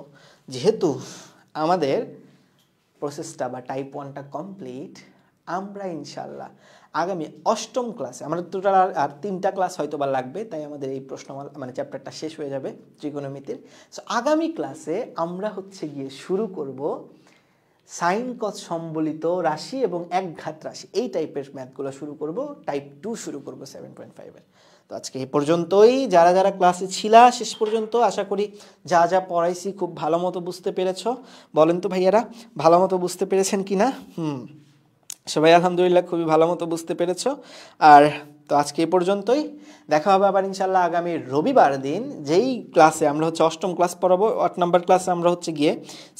যেহেতু আমাদের প্রসেসটা বা টাইপ 1টা কমপ্লিট, আমরা ইনশাল্লাহ আগামী 8ম ক্লাসে, আমাদের টোটাল আর 3টা ক্লাস হয়তো বা লাগবে, তাই আমাদের এই প্রশ্নমালা মানে চ্যাপ্টারটা শেষ হয়ে যাবে ত্রিকোণমিতির। সো আগামী ক্লাসে আমরা হচ্ছে গিয়ে শুরু করব সাইন কস সম্বলিত রাশি এবং একঘাত রাশি, এই টাইপের ম্যাথগুলো শুরু করব, টাইপ 2 শুরু করব 7.5 এর। তো আজকে এই পর্যন্তই। যারা যারা ক্লাসে ছিলা শেষ পর্যন্ত, আশা করি যা যা পড়াইছি খুব ভালো মতো বুঝতে পেরেছ। বলেন তো ভাইয়ারা, ভালো মতো বুঝতে পেরেছেন কিনা? সবাই আলহামদুলিল্লাহ খুবই ভালো মতো বুঝতে পেরেছ। আর তো আজকে এই পর্যন্তই, দেখা হবে আবার ইনশাল্লাহ আগামী রবিবার দিন, যেই ক্লাসে আমরা হচ্ছে 8ম ক্লাস পড়াবো। 8 নাম্বার ক্লাসে আমরা হচ্ছে গিয়ে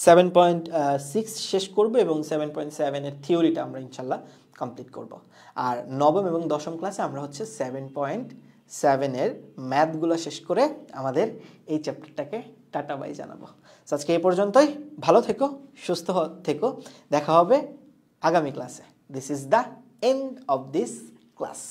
7.6 শেষ করব এবং 7.7 এর থিওরিটা আমরা ইনশাল্লাহ কমপ্লিট করব। আর 9ম এবং 10ম ক্লাসে আমরা হচ্ছে 7.7 এর ম্যাথগুলো শেষ করে আমাদের এই চ্যাপ্টারটাকে টাটা বাই জানাবো। আজকে এই পর্যন্তই, ভালো থেকো, সুস্থ থেকো, দেখা হবে আগামী ক্লাসে। This is the end of this class.